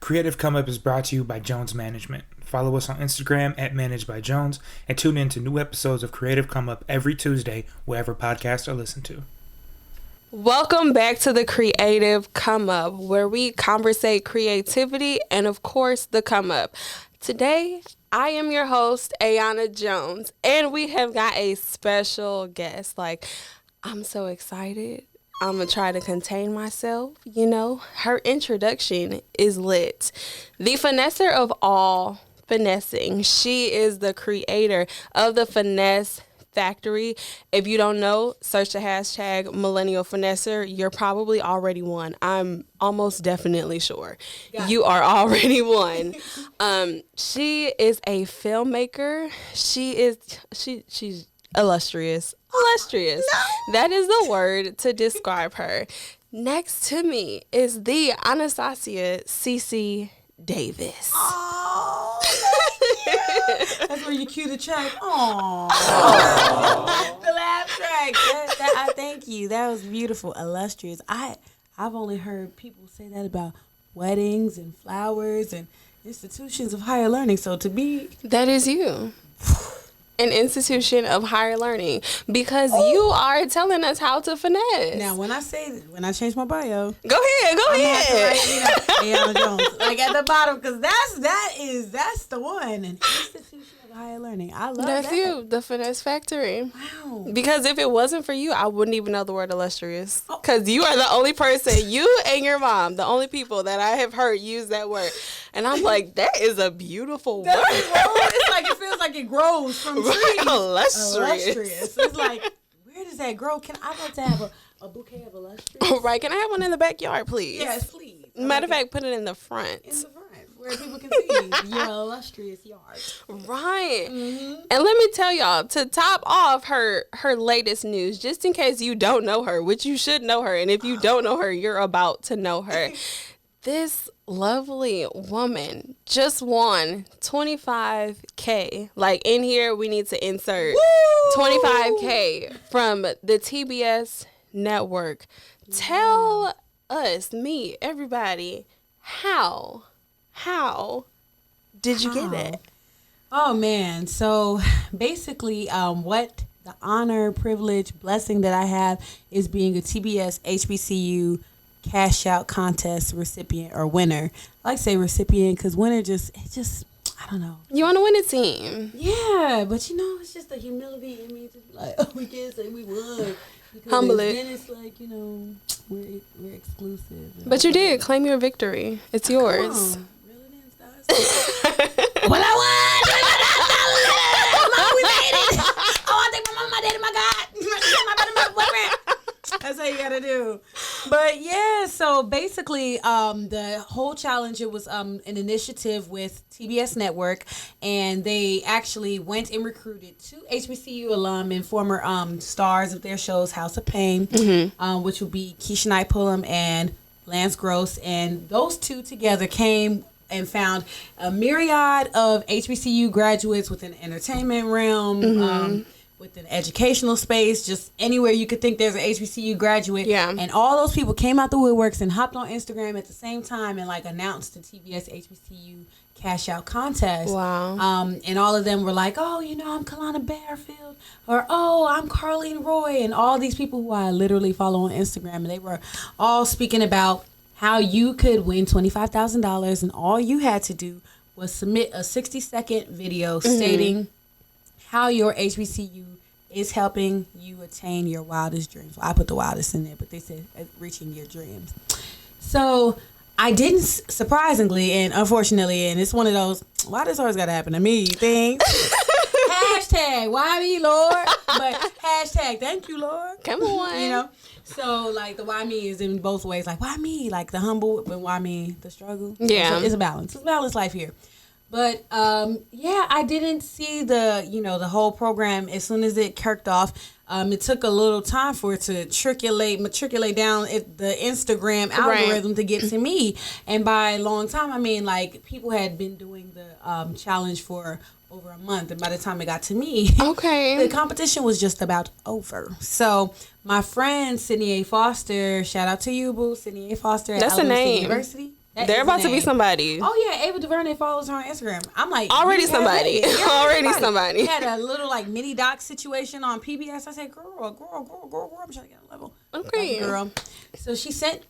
Creative Come Up is brought to you by Jones Management. Follow us on Instagram at Managed by Jones and tune in to new episodes of Creative Come Up every Tuesday, wherever podcasts are listened to. Welcome back to the Creative Come Up, where we conversate creativity and, of course, the come up. Today, I am your host, Aonna Jones, and we have got a special guest. I'm so excited. I'm going to try to contain myself. Her introduction is lit. The finesser of all finessing. She is the creator of the Finesse Factory. If you don't know, search the hashtag Millennial Finesser. You're probably already one. I'm almost definitely sure. You are already one. She is a filmmaker. She's illustrious. Illustrious. No. That is the word to describe her. Next to me is the Anastacia Davis. Oh, that's where you cue the track. Aww. The laugh track. Thank you. That was beautiful. Illustrious. I've only heard people say that about weddings and flowers and institutions of higher learning. So to be... That is you. An institution of higher learning, because you are telling us how to finesse. Now, when I change my bio, go ahead. Aonna Jones, at the bottom, because that's the one. An institution of higher learning. I love that's that. you, the Finesse Factory. Wow. Because if it wasn't for you, I wouldn't even know the word illustrious. Because you are the only person, you and your mom, the only people that I have heard use that word. And I'm like, that is a beautiful word. It feels like it grows from trees. Illustrious. It's like, where does that grow? I'd like to have a bouquet of illustrious. Right. Can I have one in the backyard, please? Yes, please. Matter of fact, put it in the front. Where people can see your illustrious yard. Right. Mm-hmm. And let me tell y'all, to top off her latest news, just in case you don't know her, which you should know her, and if you don't know her, you're about to know her. This lovely woman just won $25K. In here, we need to insert $25K from the TBS network. Tell us, me, everybody, how did you get it? Oh, man. So basically, what the honor, privilege, blessing that I have is being a TBS HBCU cash out contest recipient or winner. I like to say recipient because winner I don't know. You want to win a team. Yeah, but it's just the humility in me to be like, oh, we can't say we won. Humble it. Then it's like, we're exclusive. But you did claim your victory. It's yours. Really didn't start. Well, I won. Mom, we made it. I want to thank my mom, my daddy, my God, my brother, my boyfriend. That's how you gotta do. But yeah, so basically, the whole challenge, it was an initiative with TBS Network, and they actually went and recruited 2 HBCU alum and former stars of their shows, House of Pain, which would be Keisha Knight Pullum and Lance Gross, and those 2 together came and found a myriad of HBCU graduates within the entertainment realm, with an educational space, just anywhere you could think there's an HBCU graduate. Yeah. And all those people came out the woodworks and hopped on Instagram at the same time and announced the TBS HBCU cash out contest. Wow. And all of them were like, oh, I'm Kalana Bearfield, or oh, I'm Carlene Roy, and all these people who I literally follow on Instagram, and they were all speaking about how you could win $25,000, and all you had to do was submit a 60-second video stating how your HBCU is helping you attain your wildest dreams. Well, I put the wildest in there, but they said reaching your dreams. So I didn't, surprisingly and unfortunately, and it's one of those, why this always got to happen to me things. Hashtag, why me, Lord? But hashtag, thank you, Lord. Come on. So the why me is in both ways. Why me? The humble, but why me? The struggle. Yeah. So it's a balance. It's a balanced life here. But, I didn't see the whole program as soon as it kicked off. It took a little time for it to matriculate down the Instagram algorithm to get to me. And by a long time, I mean, people had been doing the challenge for over a month. And by the time it got to me, the competition was just about over. So my friend, Sydney A. Foster, shout out to you, boo, Sydney A. Foster at That's a name. University. They're about to be somebody. Oh yeah, Ava DuVernay follows her on Instagram. I'm like, already somebody. Already somebody. Had a little like mini doc situation on PBS. I said, girl, I'm trying to get a level. Okay, girl. So she sent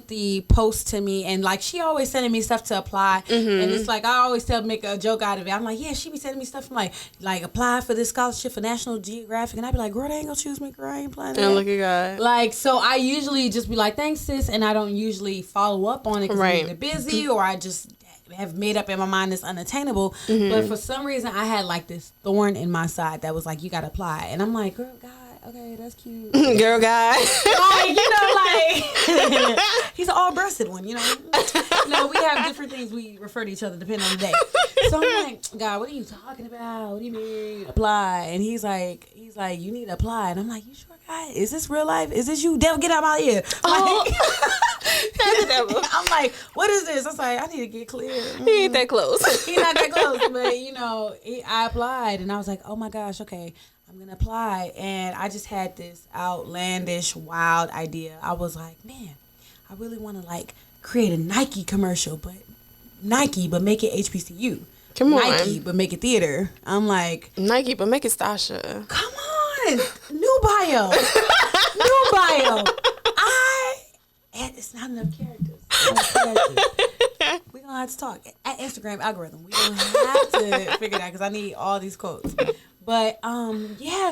the post to me, and like she always sending me stuff to apply, and it's like I always make a joke out of it. I'm like, yeah, she be sending me stuff from like apply for this scholarship for National Geographic, and I be like, girl, they ain't gonna choose me, girl, I ain't applying. And look at God. Like, so I usually just be like, thanks sis, and I don't usually follow up on it because I'm either busy or I just have made up in my mind it's unattainable. But for some reason I had like this thorn in my side that was like, you gotta apply, and I'm like, girl, God. Okay, that's cute. Girl guy. Like, he's an all-breasted one, we have different things we refer to each other depending on the day. So I'm like, God, what are you talking about? What do you mean apply? And he's like, you need to apply. And I'm like, you sure, God? Is this real life? Is this you? Devil, get out my ear. I'm like, what is this? I was like, I need to get clear. He ain't that close. He's not that close, but I applied and I was like, oh my gosh, okay. I'm going to apply. And I just had this outlandish, wild idea. I was like, man, I really want to like create a Nike commercial, but make it HBCU. Come on. Nike, but make it theater. I'm like, Nike, but make it Stasha. Come on. New bio. It's not enough characters. We're going to have to talk. At Instagram algorithm, we're going to have to figure it out because I need all these quotes. But,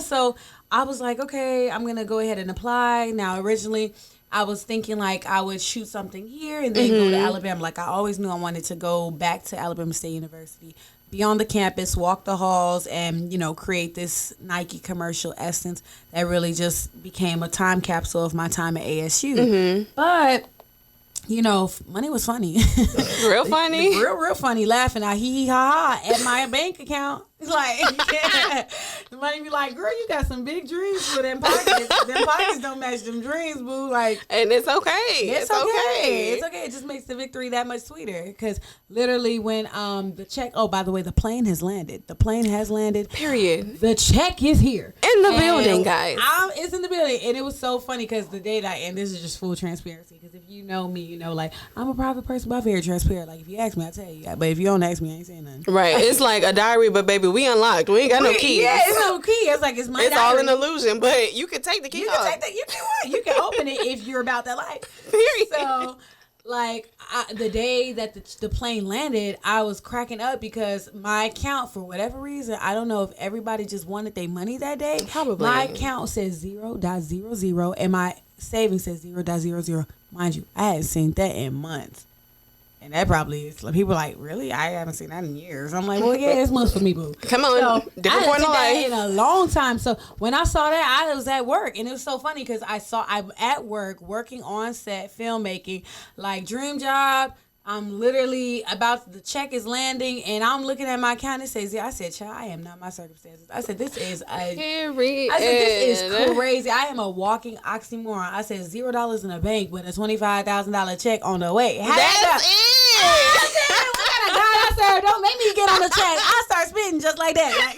so I was like, okay, I'm going to go ahead and apply. Now, originally, I was thinking, like, I would shoot something here and then go to Alabama. Like, I always knew I wanted to go back to Alabama State University, be on the campus, walk the halls, and, create this Nike commercial essence that really just became a time capsule of my time at ASU. But... money was funny. Real funny? Real funny. Laughing out hee ha ha at my bank account. Like, the money be like, girl, you got some big dreams for them pockets. Them pockets don't match them dreams, boo. Like, and it's okay. It's okay. It's okay. It just makes the victory that much sweeter. Because literally when the check, by the way, the plane has landed. Period. The check is here. In the building, guys. It's in the building. And it was so funny because the day that, and this is just full transparency, because if you know me, like, I'm a private person, but I'm very transparent. Like, if you ask me, I'll tell you. But if you don't ask me, I ain't saying nothing. Right. It's like a diary, but baby, we unlocked. We ain't got no keys. Yeah, it's no key. It's like, it's my diary. It's all an illusion, but you can take the key off. You can open it if you're about that life. Period. So, like, the day that the plane landed, I was cracking up because my account, for whatever reason, I don't know if everybody just wanted their money that day. Probably. My account says 0.00 and my savings says 0.00. Mind you, I hadn't seen that in months. And that probably is, like, people are like, really? I haven't seen that in years. I'm like, well, yeah, it's months for me, boo. Come on. So, different point of life. In a long time. So when I saw that, I was at work. And it was so funny because I'm at work, working on set, filmmaking, like, dream job. I'm literally the check is landing, and I'm looking at my account. It says, I said, child, I am not my circumstances. I said, this is this is crazy. I am a walking oxymoron. I said, $0 in the bank, but a $25,000 check on the way. That's it. I said, what kind of God I serve? Don't make me get on the check. I start spitting just like that. Like,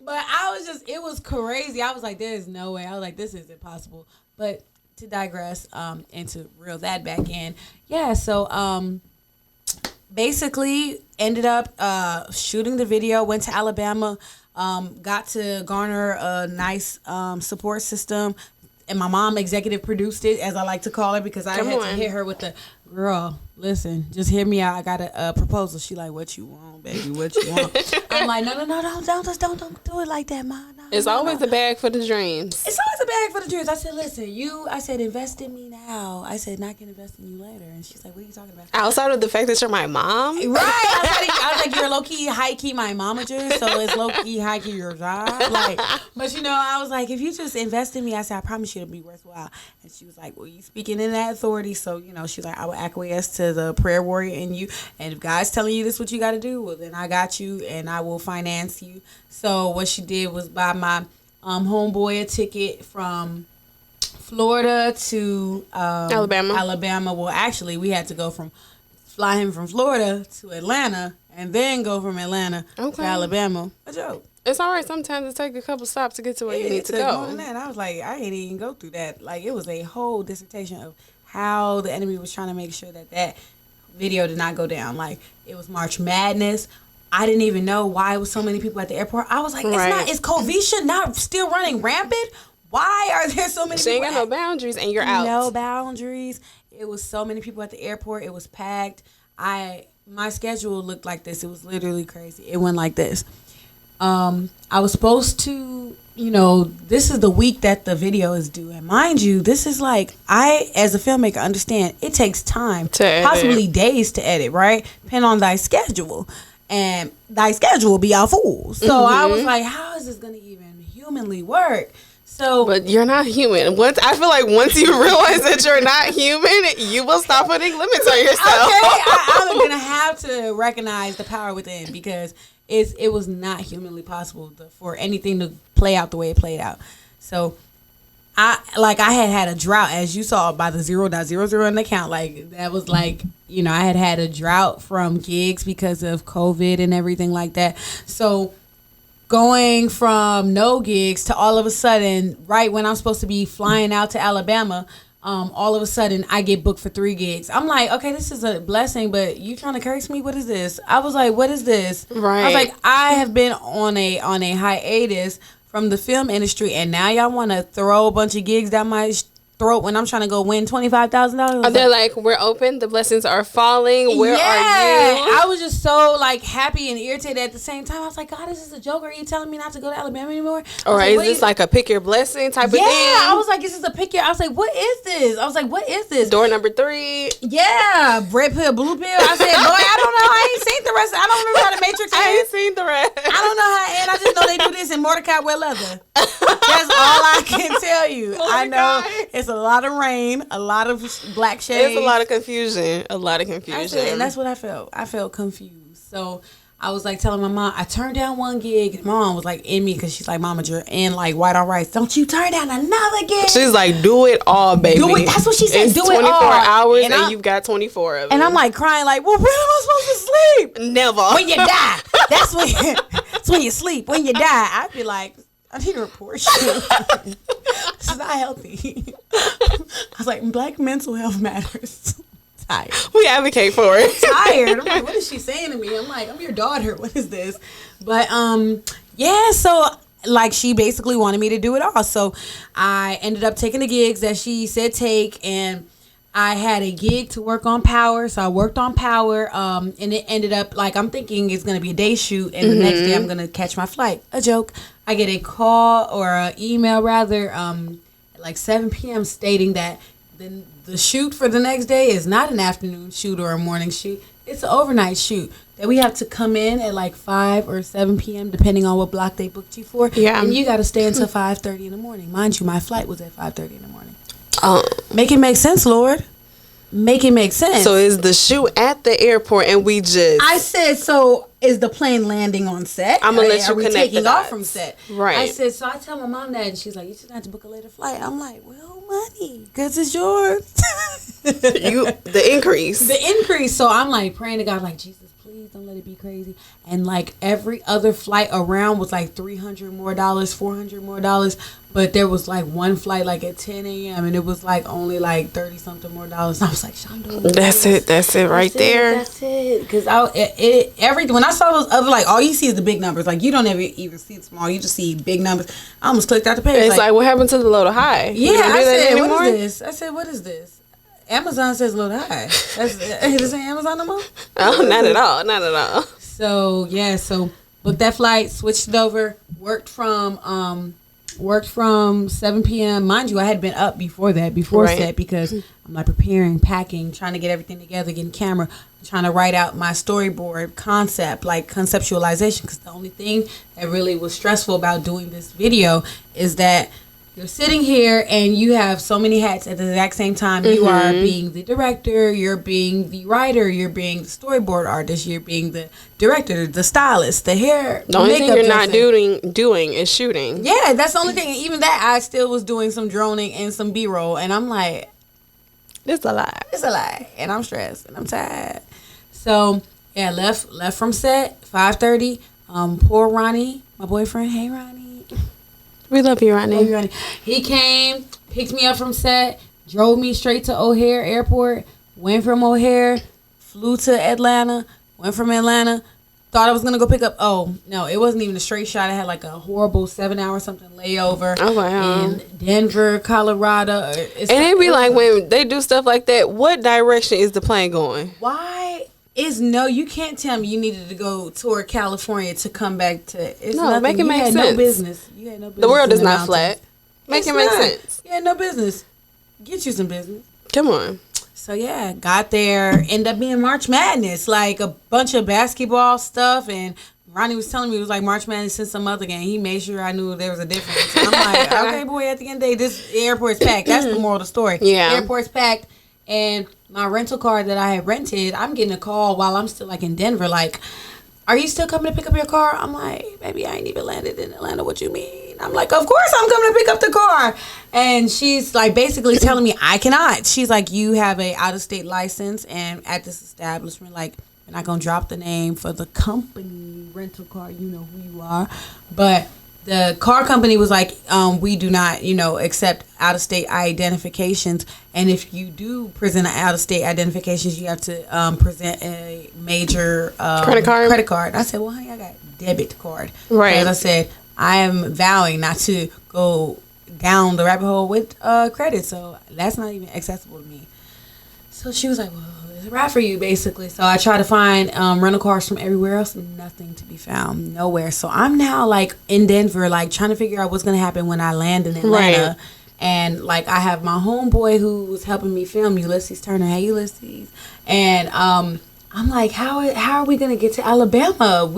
but it was crazy. I was like, there's no way. I was like, this is impossible. But to digress, and to reel that back in. Yeah, so basically ended up shooting the video, went to Alabama, got to garner a nice support system, and my mom executive produced it, as I like to call her, because I had to hit her with the, girl, listen, just hear me out. I got a proposal. She like, what you want, baby? What you want? I'm like, no, don't do it like that, Ma. No, it's always a bag for the dreams. It's always a bag for the dreams. I said, listen, I said, invest in me now. I said, not gonna invest in you later. And she's like, what are you talking about? Outside of the fact that you're my mom? Right. I was like, you're low-key, high-key my momager, so it's low-key, high-key your job. Like, but I was like, if you just invest in me, I said, I promise you it'll be worthwhile. And she was like, well, you speaking in that authority, so, she's like, I will acquiesce to the prayer warrior in you. And if God's telling you this is what you got to do, well, then I got you, and I will finance you. So what she did was buy my homeboy a ticket from Florida to Alabama. Well, actually, we had to fly him from Florida to Atlanta, and then go from Atlanta to Alabama. A joke. It's all right. Sometimes it takes a couple stops to get to where you need to go. And I was like, I ain't even go through that. Like, it was a whole dissertation of how the enemy was trying to make sure that video did not go down. Like, it was March Madness. I didn't even know why it was so many people at the airport. I was like, is COVID not still running rampant? Why are there so many people? She ain't got no boundaries and you're out. No boundaries. It was so many people at the airport. It was packed. My schedule looked like this. It was literally crazy. It went like this. I was supposed to, this is the week that the video is due. And mind you, this is like, I, as a filmmaker, understand it takes time, possibly days to edit, right? Depending on thy schedule. And thy schedule be our fool. So I was like, how is this going to even humanly work? But you're not human. I feel like once you realize that you're not human, you will stop putting limits on yourself. Okay, I'm going to have to recognize the power within, because it was not humanly possible for anything to play out the way it played out. So I had a drought, as you saw by the 0.00 in the count. Like, that was like, I had a drought from gigs because of COVID and everything like that. So going from no gigs to all of a sudden, right when I'm supposed to be flying out to Alabama, all of a sudden I get booked for 3 gigs. I'm like, okay, this is a blessing, but you trying to curse me? What is this? I was like, what is this? Right. I was like, I have been on a hiatus from the film industry, and now y'all want to throw a bunch of gigs down my throat when I'm trying to go win $25,000. They're like, we're open. The blessings are falling. Where are you? I was just so like happy and irritated at the same time. I was like, God, is this a joke? Are you telling me not to go to Alabama anymore? Or is this like a pick your blessing type of thing? Yeah, I was like, is this a pick your? I was like, what is this? I was like, what is this? Door number 3. Yeah, red pill, blue pill. I said, boy, I don't know. I ain't seen the rest. I don't remember how the Matrix ends. I ain't seen the rest. I don't know how it ends. I just know they do this and Mordecai wear leather. That's all I can tell you. I know it's a lot of rain, a lot of black shades. It's a lot of confusion. And that's what I felt. I felt confused. So I was like telling my mom, I turned down one gig. And my mom was like in me, because she's like, Mama, you're in like White on Rice. Don't you turn down another gig. She's like, do it all, baby. Do it. That's what she said. It's do 24 it all. hours and you've got 24 of them. And I'm like crying like, well, when am I supposed to sleep? Never. When you die. That's when you sleep. When you die. I'd be like, I need to report you. This is not healthy. I was like, Black mental health matters. Tired. We advocate for it. Tired. I'm like, what is she saying to me? I'm like, I'm your daughter. What is this? But yeah, so like she basically wanted me to do it all. So I ended up taking the gigs that she said take, and I had a gig to work on Power, so I worked on Power, and it ended up, like, I'm thinking it's going to be a day shoot, and the next day I'm going to catch my flight. A joke. I get a call, or an email, rather, at like 7 p.m. stating that the shoot for the next day is not an afternoon shoot or a morning shoot. It's an overnight shoot that we have to come in at like 5 or 7 p.m. depending on what block they booked you for. Yeah. And you got to stay until 5:30 in the morning. Mind you, my flight was at 5:30 in the morning. Make it make sense, Lord. Make it make sense. So is the shoot at the airport, and we just... I said, so is the plane landing on set? I'm going to let you Are we connect taking the off dots. from set? Right. I said, so I tell my mom that, and she's like, you just have to book a later flight. I'm like, well, money, because it's yours. The increase. The increase. So I'm like praying to God, like, Jesus, please don't let it be crazy. And like every other flight around was like $300 more, $400 more. But there was like one flight like at 10 a.m. and it was like only like 30 something more dollars. And I was like, Shonda, That's it right there. That's it. Because when I saw those other, like, all you see is the big numbers. Like, you don't ever even see the small. You just see big numbers. I almost clicked out the page. It's like what happened to the low to high? Yeah, I said, what is this? I said, what is this? Amazon says low to high. Is it Amazon no more? Oh, not at all. Not at all. So, yeah. So, booked that flight, switched it over, worked from 7 p.m. Mind you, I had been up before that, Right. set, because I'm like preparing, packing, trying to get everything together, getting camera, trying to write out my storyboard concept, like conceptualization, because the only thing that really was stressful about doing this video is that you're sitting here and you have so many hats at the exact same time. You are being the director, you're being the writer, you're being the storyboard artist, you're being the director, the stylist, the hair, The only thing makeup you're not dressing. doing is shooting. Yeah, that's the only thing. Even that, I still was doing some droning and some B-roll, and I'm like, It's a lie. it's a lie, and I'm stressed and I'm tired. So yeah, left from set 5:30. Poor Ronnie, my boyfriend. Hey Ronnie. We love you, Ronnie. He came, picked me up from set, drove me straight to O'Hare Airport, went from O'Hare, flew to Atlanta, went from Atlanta, thought I was going to go pick up. Oh, no, it wasn't even a straight shot. I had like a horrible 7-hour something layover in Denver, Colorado. And it be like when they do stuff like that, what direction is the plane going? Why is you can't tell me you needed to go toward California to come back to. It's no, nothing. make it make sense. No business. You had no business. The world is not mountains. flat. Make it make sense. You had no business. Get you some business. Come on. So yeah, got there. Ended up being March Madness, like a bunch of basketball stuff. And Ronnie was telling me it was like March Madness in some other game. He made sure I knew there was a difference. I'm like, okay, boy. At the end of the day, this airport's packed. That's the moral of the story. Yeah, airport's packed. And my rental car that I had rented, I'm getting a call while I'm still like in Denver. Like, are you still coming to pick up your car? I'm like, baby, I ain't even landed in Atlanta. What you mean? I'm like, of course I'm coming to pick up the car. And she's like basically telling me I cannot. She's like, you have a out-of-state license, and at this establishment, like, we're not going to drop the name for the company rental car. You know who you are. But the car company was like, we do not, accept out-of-state identifications. And if you do present an out-of-state identifications, you have to present a major credit card. I said, well, honey, I got debit card. Right. As I said, I am vowing not to go down the rabbit hole with credit. So that's not even accessible to me. So she was like, well, it's a wrap for you, basically. So I tried to find rental cars from everywhere else. Nothing to be found. Nowhere. So I'm now, like, in Denver, like, trying to figure out what's going to happen when I land in Atlanta. Right. And, like, I have my homeboy who was helping me film, Ulysses Turner. Hey, Ulysses. And I'm like, how are we going to get to Alabama?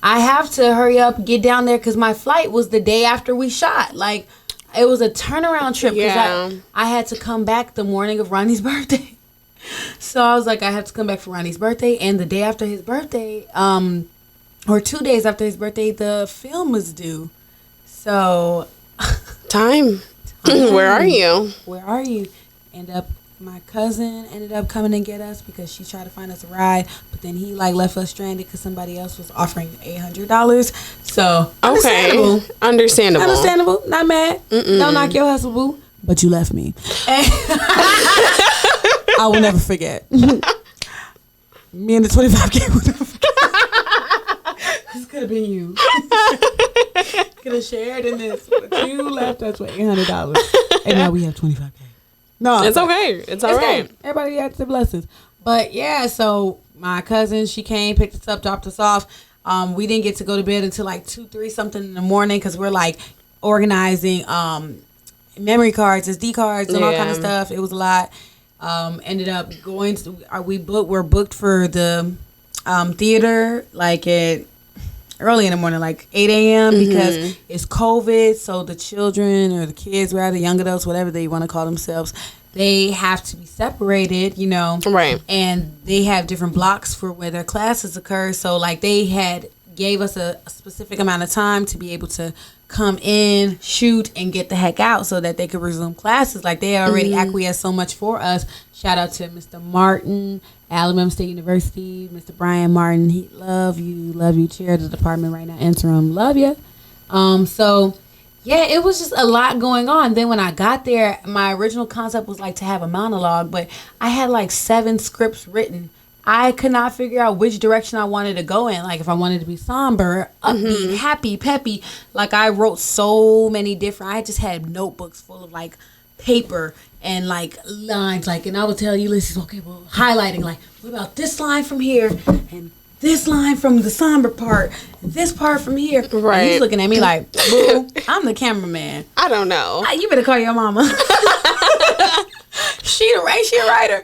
I have to hurry up, get down there, because my flight was the day after we shot. Like, it was a turnaround trip because I had to come back the morning of Ronnie's birthday. So I was like, I have to come back for Ronnie's birthday, and the day after his birthday, or 2 days after his birthday, the film was due. So, time. Where are you? My cousin ended up coming and get us because she tried to find us a ride, but then he like left us stranded because somebody else was offering $800. So understandable. Not mad. Don't knock your hustle, boo. But you left me. I will never forget. Me and the 25K will never forget. This could have been you. Could have shared in this, but you left us with $800, and now we have 25K. No, it's okay. It's all right. Everybody has their blessings. But yeah, so my cousin, she came, picked us up, dropped us off. We didn't get to go to bed until like 2, 3 something in the morning because we're like organizing memory cards, SD cards, and all kind of stuff. It was a lot. Ended up going to, we're booked for the theater like at early in the morning, like 8 a.m. because it's COVID. So the children or the kids, rather, young adults, whatever they want to call themselves, they have to be separated, Right. And they have different blocks for where their classes occur. So like they gave us a specific amount of time to be able to come in, shoot, and get the heck out so that they could resume classes. Like they already acquiesced so much for us. Shout out to Mr. Martin, Alabama State University, Mr. Brian Martin. He love you, chair of the department right now, interim, love you. So yeah, it was just a lot going on. Then when I got there, my original concept was like to have a monologue, but I had like 7 scripts written. I could not figure out which direction I wanted to go in. Like if I wanted to be somber, upbeat, happy, peppy. Like I wrote so many different. I just had notebooks full of like paper and like lines. Like, and I would tell Ulysses, okay, well, highlighting. Like, what about this line from here and this line from the somber part, and this part from here. Right. And he's looking at me like, boo, I'm the cameraman. I don't know. You better call your mama. She a writer.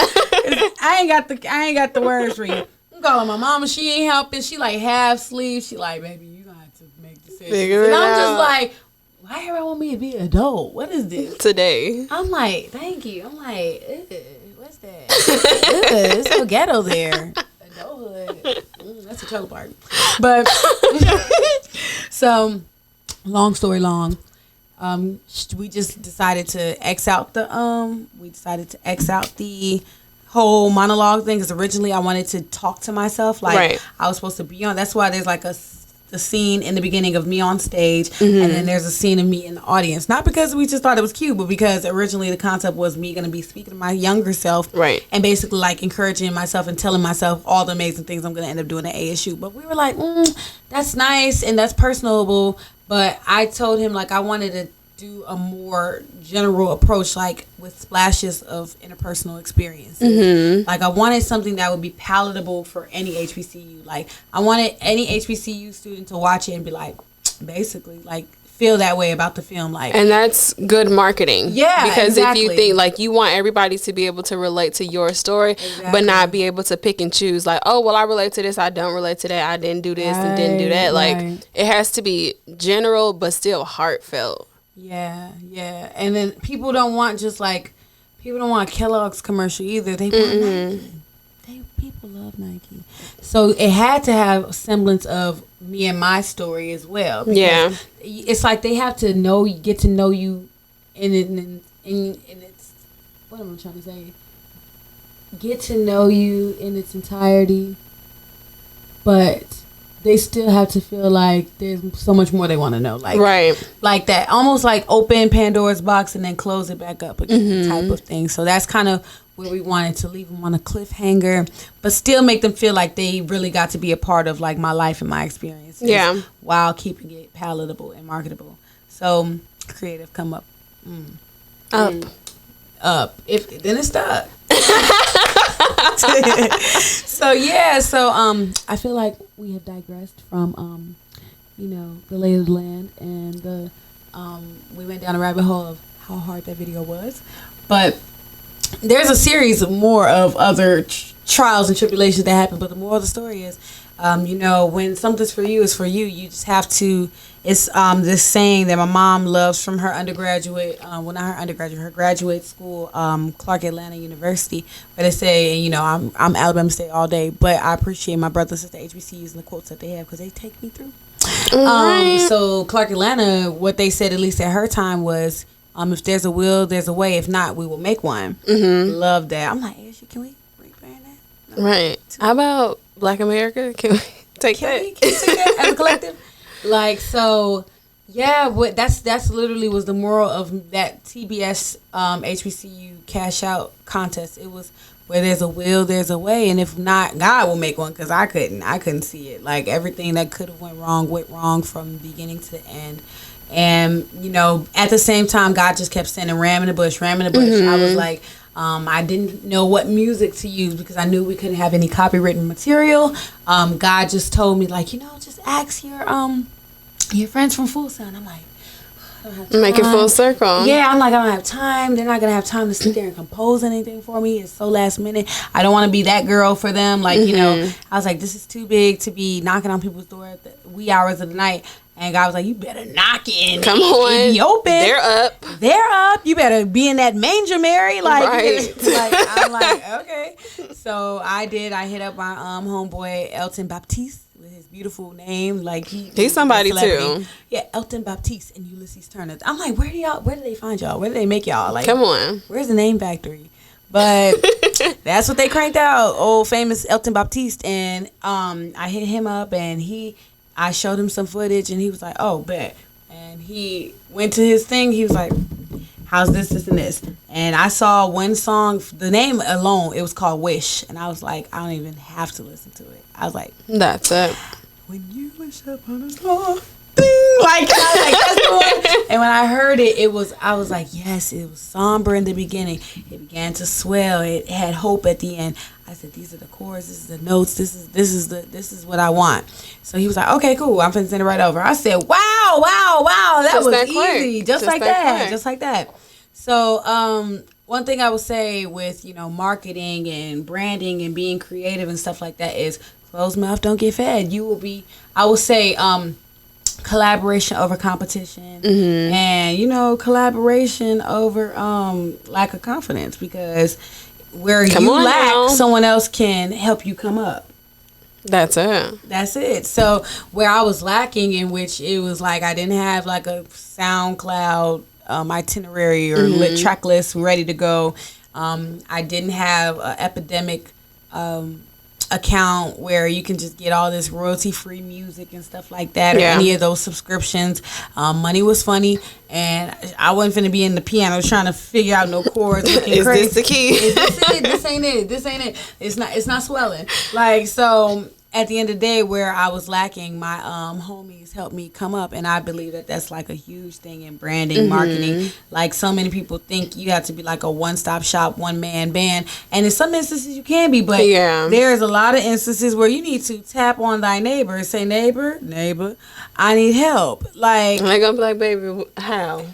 I ain't got the words for you. I'm calling my mama. She ain't helping. She like half asleep. She like, baby, you gonna have to make decisions. And I'm just like, why everybody want me to be an adult? What is this? Today. I'm like, thank you. I'm like, what's that? It's so ghetto there. Adulthood. That's the trouble part. But so, long story long. We just decided to X out the whole monologue thing because originally I wanted to talk to myself, like I was supposed to be on. That's why there's like a the scene in the beginning of me on stage, and then there's a scene of me in the audience. Not because we just thought it was cute, but because originally the concept was me going to be speaking to my younger self, right, and basically like encouraging myself and telling myself all the amazing things I'm going to end up doing at ASU. But we were like, that's nice and that's personable. But I told him like I wanted to do a more general approach, like with splashes of interpersonal experiences. Like I wanted something that would be palatable for any HBCU. Like I wanted any HBCU student to watch it and be like, basically, like feel that way about the film. Like, and that's good marketing. Yeah, because exactly. if you think like you want everybody to be able to relate to your story, but not be able to pick and choose. Like, oh well, I relate to this, I don't relate to that. I didn't do this and didn't do that. Like, it has to be general but still heartfelt. Yeah. And then people don't want a Kellogg's commercial either. They want Nike. People love Nike. So it had to have a semblance of me and my story as well. Yeah. It's like they have to get to know you in its, what am I trying to say? Get to know you in its entirety, but they still have to feel like there's so much more they want to know. Like, right. Like that. Almost like open Pandora's box and then close it back up again type of thing. So that's kind of where we wanted to leave them on a cliffhanger, but still make them feel like they really got to be a part of like my life and my experiences. Yeah. While keeping it palatable and marketable. So creative come up. Up. If then it's stuck. So I feel like we have digressed from the lay of the land and the we went down a rabbit hole of how hard that video was, but there's a series of more of other trials and tribulations that happen. But the moral of the story is, when something's for you, it's for you. You just have to. It's this saying that my mom loves from her undergraduate, not her undergraduate, her graduate school, Clark Atlanta University, where they say, I'm Alabama State all day, but I appreciate my brothers and sister HBCUs and the quotes that they have because they take me through. So Clark Atlanta, what they said, at least at her time, was, if there's a will, there's a way. If not, we will make one. Love that. I'm like, can we rebrand that? No. Right. How about Black America? Can we take that? Can we take that as a collective? Like, so, yeah, that's literally was the moral of that TBS HBCU cash out contest. It was where there's a will, there's a way, and if not, God will make one, because I couldn't see it. Like, everything that could have went wrong from the beginning to the end. And, at the same time, God just kept sending ram in the bush. I was like, I didn't know what music to use because I knew we couldn't have any copywritten material. God just told me, like, just ask your friends from Full Sound. I'm like, I don't have time. Make it full circle. Yeah, I'm like, I don't have time. They're not going to have time to sit there and compose anything for me. It's so last minute. I don't want to be that girl for them. Like, I was like, this is too big to be knocking on people's door at the wee hours of the night. And God was like, you better knock in. Come on. Be open. They're up. You better be in that manger, Mary. Like, right. I'm like, okay. So I did. I hit up my homeboy, Elton Baptiste, with his beautiful name. Like, he's somebody too. Yeah, Elton Baptiste and Ulysses Turner. I'm like, where do they find y'all? Where do they make y'all? Like, come on. Where's the name factory? But that's what they cranked out. Old famous Elton Baptiste. And I hit him up and I showed him some footage and he was like, oh, bet. And he went to his thing. He was like, how's this, and this? And I saw one song, the name alone, it was called Wish. And I was like, I don't even have to listen to it. I was like, that's it. When you wish upon a star, ding, like that's the one. And when I heard it, I was like, yes, it was somber in the beginning. It began to swell. It had hope at the end. I said, these are the chords, this is the notes, this is what I want. So he was like, okay, cool, I'm finna send it right over. I said, wow, that was easy. Just like that. So one thing I would say with, marketing and branding and being creative and stuff like that is closed mouth don't get fed. I would say collaboration over competition and, collaboration over lack of confidence, because where you lack, someone else can help you come up. That's it. So where I was lacking, in which it was like I didn't have like a SoundCloud itinerary or lit track list ready to go. I didn't have an epidemic account where you can just get all this royalty-free music and stuff like that, or any of those subscriptions. Money was funny, and I wasn't finna be in the piano trying to figure out no chords. Looking Is crazy. this the key? Is this it? This ain't it. This ain't it. It's not swelling. Like, so at the end of the day, where I was lacking, my homies helped me come up, and I believe that that's like a huge thing in branding, marketing. Like, so many people think you have to be like a one-stop shop, one-man band, and in some instances you can be, but there's a lot of instances where you need to tap on thy neighbor and say, neighbor, I need help. Like, and they're gonna be like, baby, how,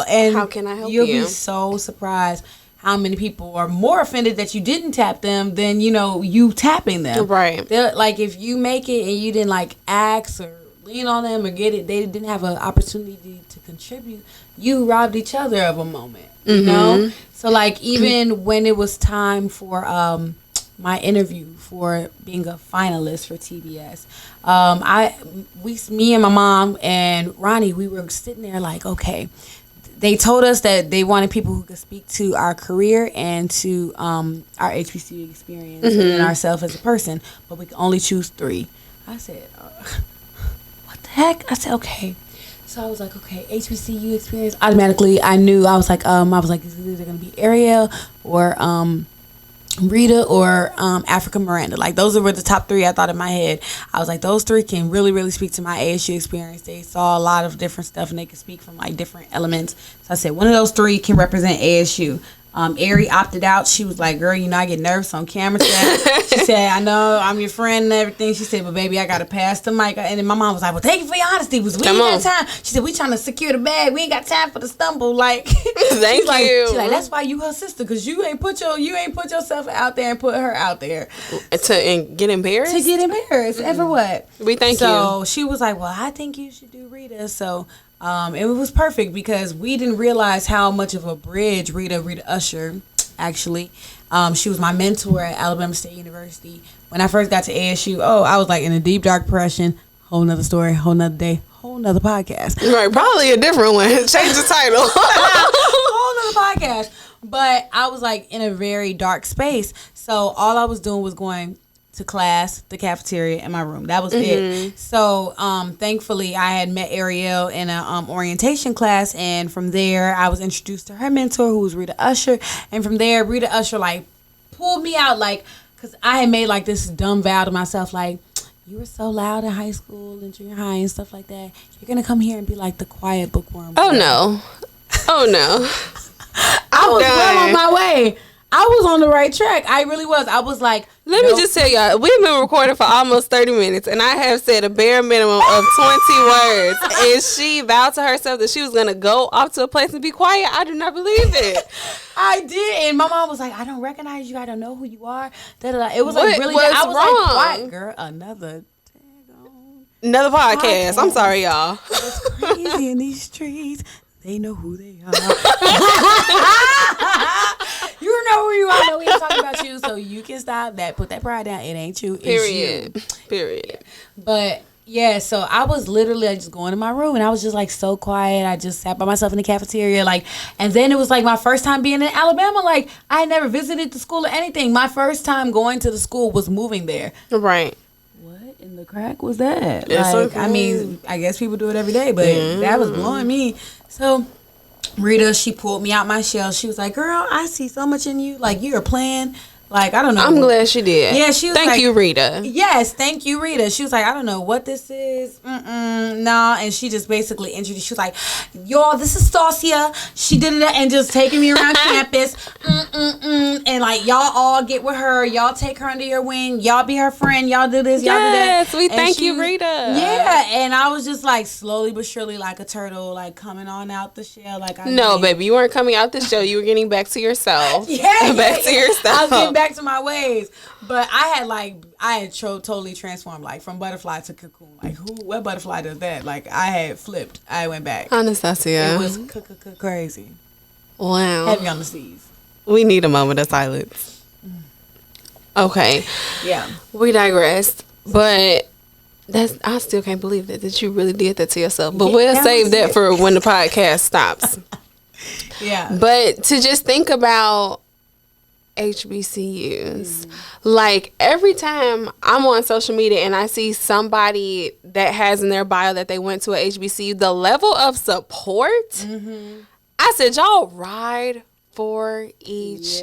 and how can I help you? You'll be so surprised how many people are more offended that you didn't tap them than, you tapping them. Right. They're, like, if you make it and you didn't, like, ask or lean on them or get it, they didn't have an opportunity to contribute, you robbed each other of a moment, you know? So, like, even when it was time for my interview for being a finalist for TBS, me and my mom and Ronnie, we were sitting there like, okay, they told us that they wanted people who could speak to our career and to our HBCU experience and ourselves as a person, but we could only choose 3. I said, what the heck? I said, okay. So I was like, okay, HBCU experience. Automatically, I was like, is it either going to be Ariel or Rita or Africa Miranda. Like, those were the top 3 I thought in my head. I was like, those 3 can really, really speak to my ASU experience. They saw a lot of different stuff and they could speak from like different elements. So I said, one of those 3 can represent ASU. Ari opted out. She was like, girl, I get nervous on camera. She said, I know I'm your friend and everything. She said, but baby, I got to pass the mic. And then my mom was like, well, thank you for your honesty. We ain't got time. She said, we trying to secure the bag. We ain't got time for the stumble. Like, thank you. She's like, that's why you her sister, because you ain't put yourself out there and put her out there. And get embarrassed? To get embarrassed. Ever what? We thank you. So she was like, well, I think you should do Rita. So it was perfect because we didn't realize how much of a bridge Rita Usher, actually. She was my mentor at Alabama State University. When I first got to ASU, I was like in a deep, dark depression. Whole nother story, whole nother day, whole nother podcast. Right, probably a different one. Change the title. Whole nother podcast. But I was like in a very dark space. So all I was doing was going to class, the cafeteria, and my room. That was it. So thankfully I had met Ariel in a orientation class, and from there I was introduced to her mentor, who was Rita Usher, and from there Rita Usher like pulled me out, like, because I had made like this dumb vow to myself, like, you were so loud in high school and junior high and stuff like that, you're gonna come here and be like the quiet bookworm. Oh no I was well on my way. I was on the right track. I really was. I was like, let me just tell y'all, we've been recording for almost 30 minutes, and I have said a bare minimum of 20 words. And she vowed to herself that she was going to go off to a place and be quiet. I do not believe it. I did. And my mom was like, I don't recognize you. I don't know who you are. It was like really what's I was wrong? like, quiet girl, another podcast. I'm sorry, y'all. It's crazy in these streets. They know who they are. You know who you are. No, we ain't talking about you, so you can stop that. Put that pride down. It ain't you. Period. It's you. Period. But yeah, so I was literally just going to my room, and I was just like so quiet. I just sat by myself in the cafeteria, like, and then it was like my first time being in Alabama. Like, I had never visited the school or anything. My first time going to the school was moving there. Right. What in the crack was that? It's like, okay. I mean, I guess people do it every day, but that was blowing me. So Rita, she pulled me out my shell. She was like, girl, I see so much in you. Like, you're playing. Like, I don't know. I'm glad she did. Yeah, she was Thank like, you, Rita. Yes, thank you, Rita. She was like, I don't know what this is. Nah. And she just basically introduced. She was like, y'all, this is Stacia. She did it and just taking me around campus. And like, y'all all get with her. Y'all take her under your wing. Y'all be her friend. Y'all do this. Y'all do that. Yes, we thank you, Rita. Yeah, and I was just like slowly but surely like a turtle, like coming on out the shell. Like, baby, you weren't coming out the show. You were getting back to yourself. To yourself. I was getting back to my ways. But I had totally transformed, like from butterfly to cocoon. Like, what butterfly does that? Like, I had flipped. I went back. Anastacia. It was crazy. Wow. Heavy on the seas. We need a moment of silence. Okay. Yeah. We digressed. But I still can't believe that you really did that to yourself. But we'll save that for when the podcast stops. Yeah. But to just think about HBCUs. Like, every time I'm on social media and I see somebody that has in their bio that they went to a HBCU, the level of support, I said, y'all ride for each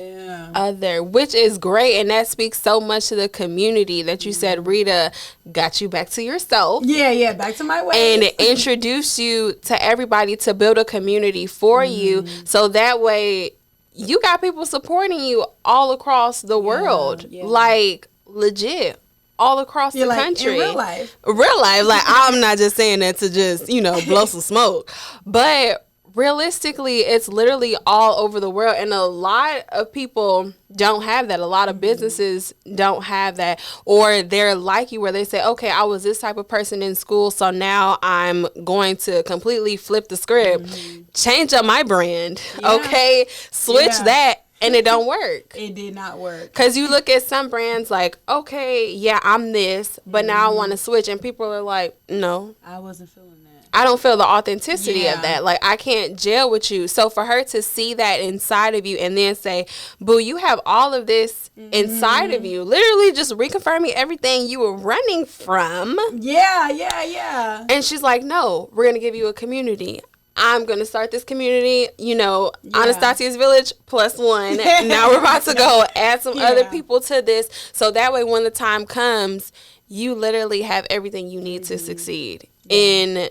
other, which is great. And that speaks so much to the community that you said Rita got you back to yourself. Yeah, back to my way. And introduced you to everybody to build a community for you. So that way you got people supporting you all across the world. Like, legit. All across the country. In real life. Like, I'm not just saying that to just, blow some smoke. But realistically, it's literally all over the world. And a lot of people don't have that. A lot of businesses don't have that. Or they're like you, where they say, okay, I was this type of person in school, so now I'm going to completely flip the script, change up my brand, okay, switch that. And it don't work. It did not work. Because you look at some brands like, okay, yeah, I'm this, but now I want to switch. And people are like, no. I wasn't feeling that. I don't feel the authenticity of that. Like, I can't gel with you. So for her to see that inside of you and then say, boo, you have all of this inside of you, literally just reconfirming everything you were running from. Yeah. And she's like, no, we're going to give you a community. I'm going to start this community, Anastacia's Village +1. Now we're about to go add some other people to this. So that way, when the time comes, you literally have everything you need to succeed in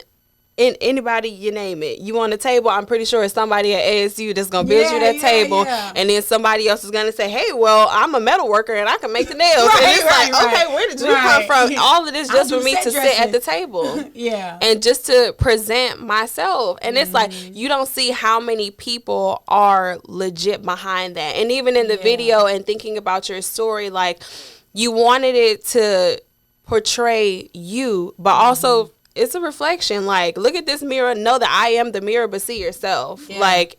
anybody, you name it. You on the table, I'm pretty sure it's somebody at ASU that's going to build you that table. And then somebody else is going to say, hey, well, I'm a metal worker and I can make the nails. And it's okay, where did you come from? All of this just for me to sit at the table. And just to present myself. And it's like, you don't see how many people are legit behind that. And even in the video and thinking about your story, like, you wanted it to portray you, but also it's a reflection. Like, look at this mirror, know that I am the mirror, but see yourself.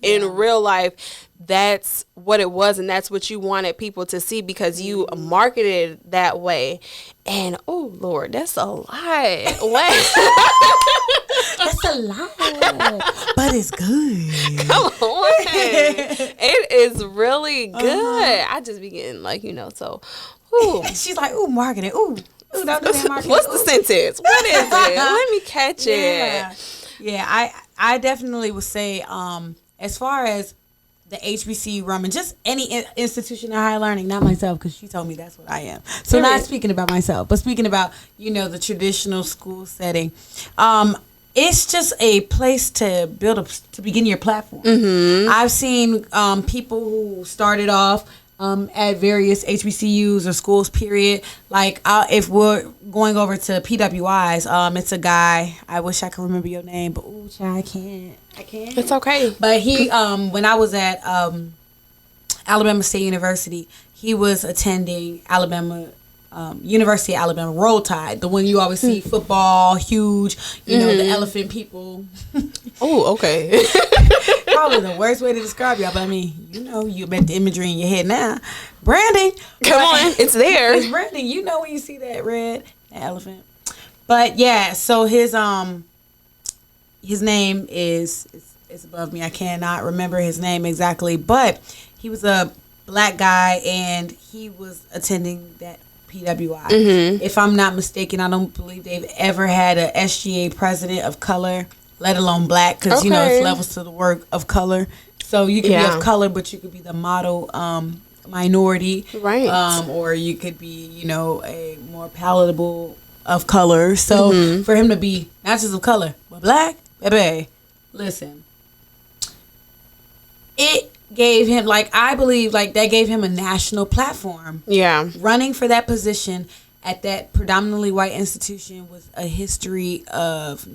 In real life, that's what it was, and that's what you wanted people to see because you marketed that way. And oh Lord, that's a lot. That's a lot, but it's good. Come on, it is really good. I just be getting so. Ooh. She's like, ooh, marketing, ooh. Ooh, don't do that marketing. What's the sentence? What is it? Let me catch it. Yeah, I definitely would say, as far as the HBCU realm and just any institution of higher learning, not myself, because she told me that's what I am. So not speaking about myself, but speaking about, the traditional school setting. It's just a place to to begin your platform. I've seen people who started off at various HBCUs or schools, period. Like, if we're going over to PWIs, it's a guy. I wish I could remember your name, but I can't. It's okay. But he, when I was at Alabama State University, he was attending University of Alabama Roll Tide, the one you always see football, huge, the elephant people. Oh, okay. Probably the worst way to describe y'all, but I mean, you bet the imagery in your head now. Branding. Come on, it's there. It's branding. When you see that red, that elephant. But yeah, so his name is above me. I cannot remember his name exactly, but he was a black guy and he was attending that PWI. If I'm not mistaken, I don't believe they've ever had a SGA president of color, let alone black, because it's levels to the work of color. So you could be of color, but you could be the model minority, right? Or you could be, a more palatable of color. So for him to be not just of color but black, baby, listen, it gave him, I believe, that gave him a national platform. Yeah, running for that position at that predominantly white institution with a history of,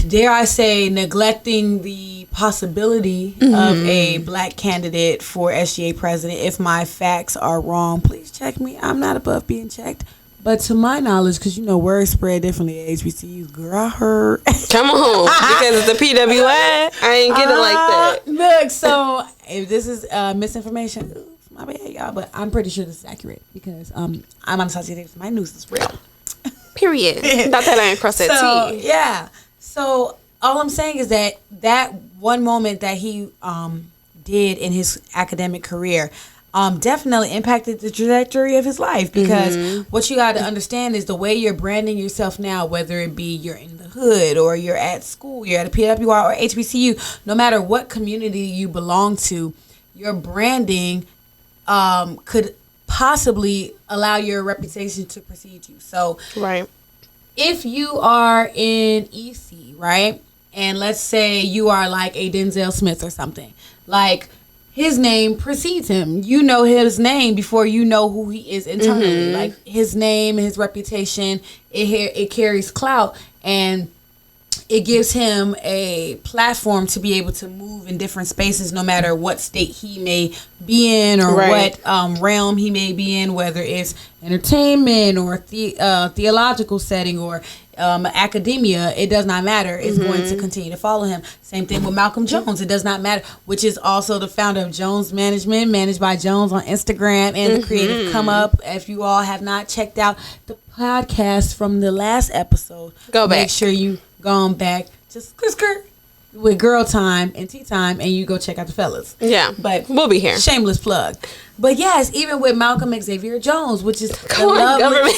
dare I say, neglecting the possibility of a black candidate for SGA president. If my facts are wrong, please check me. I'm not above being checked. But to my knowledge, because words spread differently at HBCUs, girl, I heard. Come on, because it's the PWI, I ain't get it like that. Look, so if this is misinformation, oops, my bad, y'all. But I'm pretty sure this is accurate because I'm Anastacia Davis. My news is real. Period. Not that I ain't cross that T. Yeah. So all I'm saying is that one moment that he did in his academic career definitely impacted the trajectory of his life, because what you got to understand is the way you're branding yourself now, whether it be you're in the hood or you're at school, you're at a PWI or HBCU, no matter what community you belong to, your branding could possibly allow your reputation to precede you. So Right. if you are in EC, right, and let's say you are like a Denzel Smith or something, like his name precedes him. You know his name before you know who he is internally. Like his name, his reputation, it carries clout, and it gives him a platform to be able to move in different spaces, no matter what state he may be in or Right. what realm he may be in, whether it's entertainment or theological setting or academia. It does not matter. It's going to continue to follow him. Same thing with Malcolm Jones. It does not matter, which is also the founder of Jones Management, Managed by Jones on Instagram, and the Creative Come Up. If you all have not checked out the podcast from the last episode, Go back. Make sure you go back, just with girl time and tea time, and you go check out the fellas. Yeah. But we'll be here. Shameless plug. But yes, even with Malcolm Xavier Jones, which is Come on, government.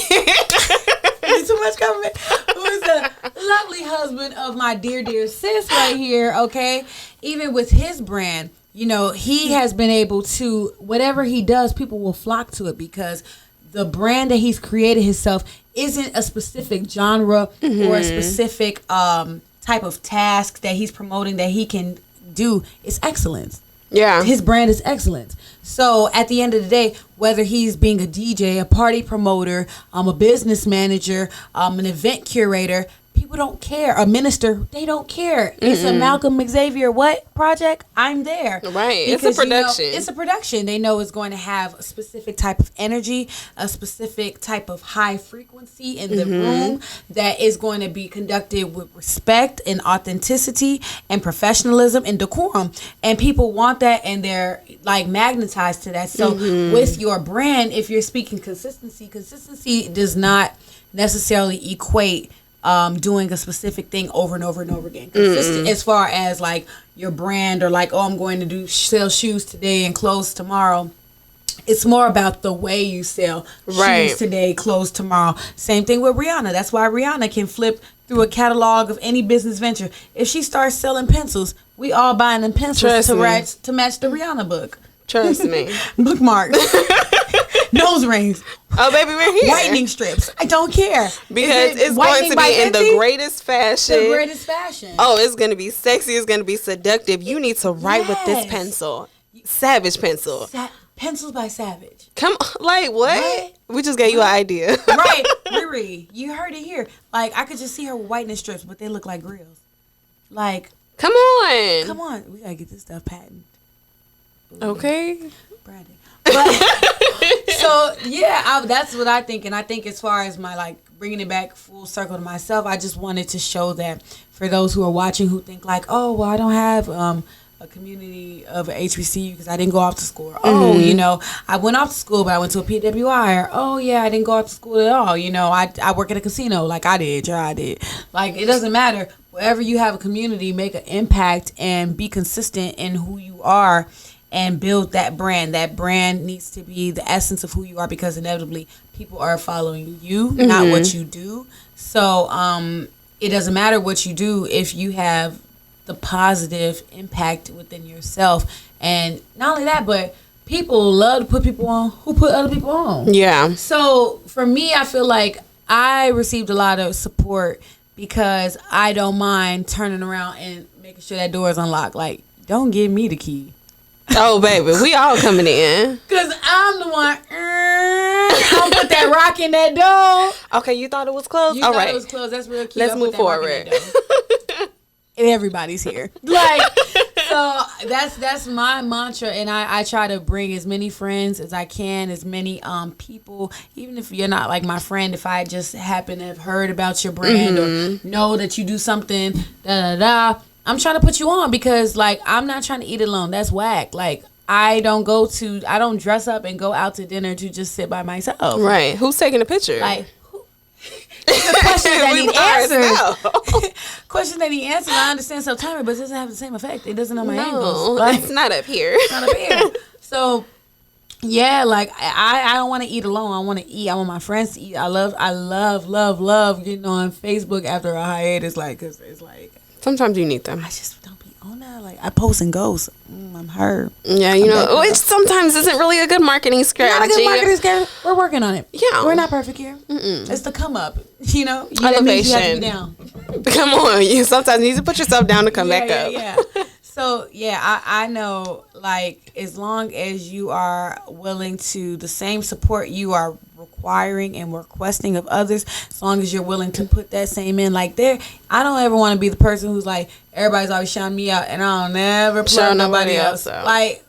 too much government. Who is the lovely husband of my dear sis right here, okay? Even with his brand, you know, he has been able to, whatever he does, people will flock to it, because the brand that he's created himself isn't a specific genre or a specific type of task that he's promoting that he can do. It's excellence. Yeah. His brand is excellence. So at the end of the day, whether he's being a DJ, a party promoter, a business manager, an event curator, people don't care. A minister, they don't care. It's a Malcolm Xavier what project? I'm there. Right. It's a Because, you know, production. it's a production. They know it's going to have a specific type of energy, a specific type of high frequency in the room that is going to be conducted with respect and authenticity and professionalism and decorum. And people want that, and they're like magnetized to that. So with your brand, if you're speaking consistency does not necessarily equate doing a specific thing over and over and over again. Consistent as far as like your brand, or like, oh, I'm going to sell shoes today and clothes tomorrow. It's more about the way you sell shoes today, clothes tomorrow. Same thing with Rihanna. That's why Rihanna can flip through a catalog of any business venture. If she starts selling pencils, we all buying them pencils to match the Rihanna book. Trust me. Bookmarks. Nose rings. Oh, baby, we're here. Whitening strips. I don't care. Because it's going to be in the greatest fashion. The greatest fashion. Oh, it's going to be sexy. It's going to be seductive. You need to write with this pencil. Savage pencil. Pencils by Savage. Come on. Like, what? We just gave you an idea. Right. Riri, you heard it here. Like, I could just see her with whitening strips, but they look like grills. Like, Come on. come on. We got to get this stuff patented. Okay. Branding. But, so, yeah, that's what I think. And I think as far as my, like, bringing it back full circle to myself, I just wanted to show that for those who are watching who think like, oh, well, I don't have a community of HBCU because I didn't go off to school. Or, oh, you know, I went off to school, but I went to a PWI. Or, oh, yeah, I didn't go off to school at all. You know, I work at a casino like I did. I did. Like, it doesn't matter. Wherever you have a community, make an impact and be consistent in who you are and build that brand. That brand needs to be the essence of who you are, because inevitably people are following you, not what you do. So it doesn't matter what you do if you have the positive impact within yourself. And not only that, but people love to put people on who put other people on. Yeah. So for me, I feel like I received a lot of support because I don't mind turning around and making sure that door is unlocked. Like, don't give me the key. Oh, baby, we all coming in. Because I'm the one, I'll put that rock in that door. Okay, you thought it was closed? You all thought right. it was closed. That's real cute. Let's I'll move put that rock in forward. that door. And everybody's here. Like, so that's my mantra, and I try to bring as many friends as I can, as many people, even if you're not like my friend, if I just happen to have heard about your brand or know that you do something, I'm trying to put you on, because like, I'm not trying to eat alone. That's whack. Like, I don't dress up and go out to dinner to just sit by myself. Right. Who's taking a picture? Like, It's a question that We need are answered. Question that need answered. I understand self-timer, but it doesn't have the same effect. It doesn't on my No, ankles. Like, it's not up here. it's not up here. So, yeah, like I don't want to eat alone. I want to eat. I want my friends to eat. I love getting on Facebook after a hiatus, like, cause it's like Sometimes you need them. I just don't be on that. Like I post and ghost. I'm hurt. Yeah, you know, which sometimes isn't really a good marketing strategy. Not a good marketing strategy. We're working on it. Yeah. We're not perfect here. It's the come up. You know, Elevation. That means you have to be down. Come on, you sometimes need to put yourself down to come back up. Yeah. So yeah, I know. Like as long as you are willing to the same support you are requiring and requesting of others, as long as you're willing to put that same in, like there, I don't ever want to be the person who's like everybody's always shouting me out and I don't never plug nobody else out. Like,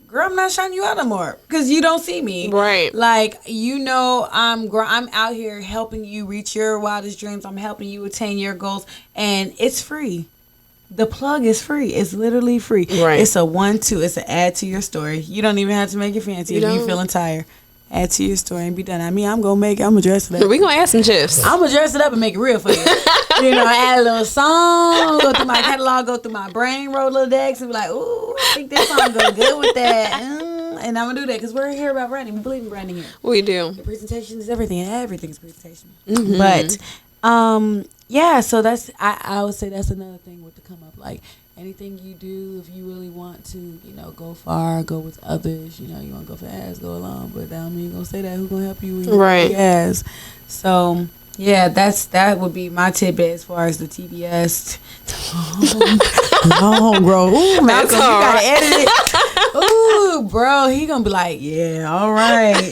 girl, I'm not shouting you out no more because you don't see me. Right. Like, you know, I'm out here helping you reach your wildest dreams. I'm helping you attain your goals, and it's free. The plug is free. It's literally free. Right. It's a 1-2. It's an add to your story. You don't even have to make it fancy if you feeling tired. Add to your story and be done. I mean, I'm going to dress it up. We going to add some gifs. I'm going to dress it up and make it real for you. You know, add a little song, go through my catalog, go through my brain, roll little decks, and be like, ooh, I think this song go good with that. And I'm going to do that because we're here about branding. We believe in branding here. We do. The presentation is everything, and everything's presentation. Mm-hmm. But, yeah, so that's, I would say that's another thing with the come up. Like, anything you do, if you really want to, you know, go far, go with others, you know, you want to go fast, go along, but that don't mean you're going to say that. Who's going to help you when you right. Yes. So, yeah, that would be my tidbit as far as the TBS. Long, bro. Ooh, Malcolm, you got to edit it. Ooh, bro, he going to be like, yeah, all right.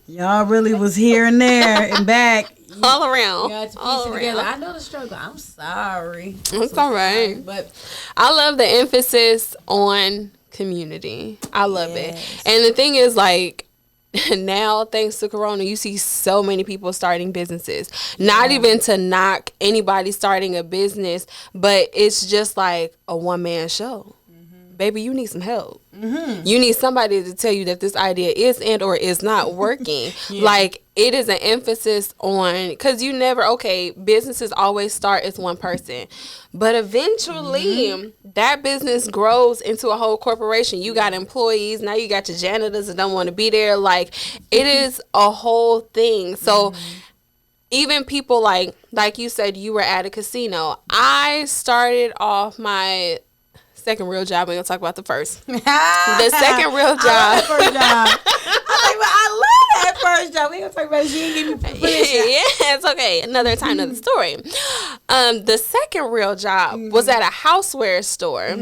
Y'all really was here and there and back. All around. All around. Together. I know the struggle. I'm sorry. It's all right. But I love the emphasis on community. I love it. And the thing is, like, now, thanks to Corona, you see so many people starting businesses. Not even to knock anybody starting a business, but it's just like a one-man show. Baby, you need some help. You need somebody to tell you that this idea is and or is not working. Like, it is an emphasis on, because you never, businesses always start as one person. But eventually, that business grows into a whole corporation. You got employees. Now you got your janitors that don't want to be there. Like, it is a whole thing. So, even people like you said, you were at a casino. I started off my second real job. We're gonna talk about the first. The second real job. I love the first job. I love that first job. We gonna talk about it. She didn't give me permission. Yeah, it's okay. Another time, another story. The second real job was at a houseware store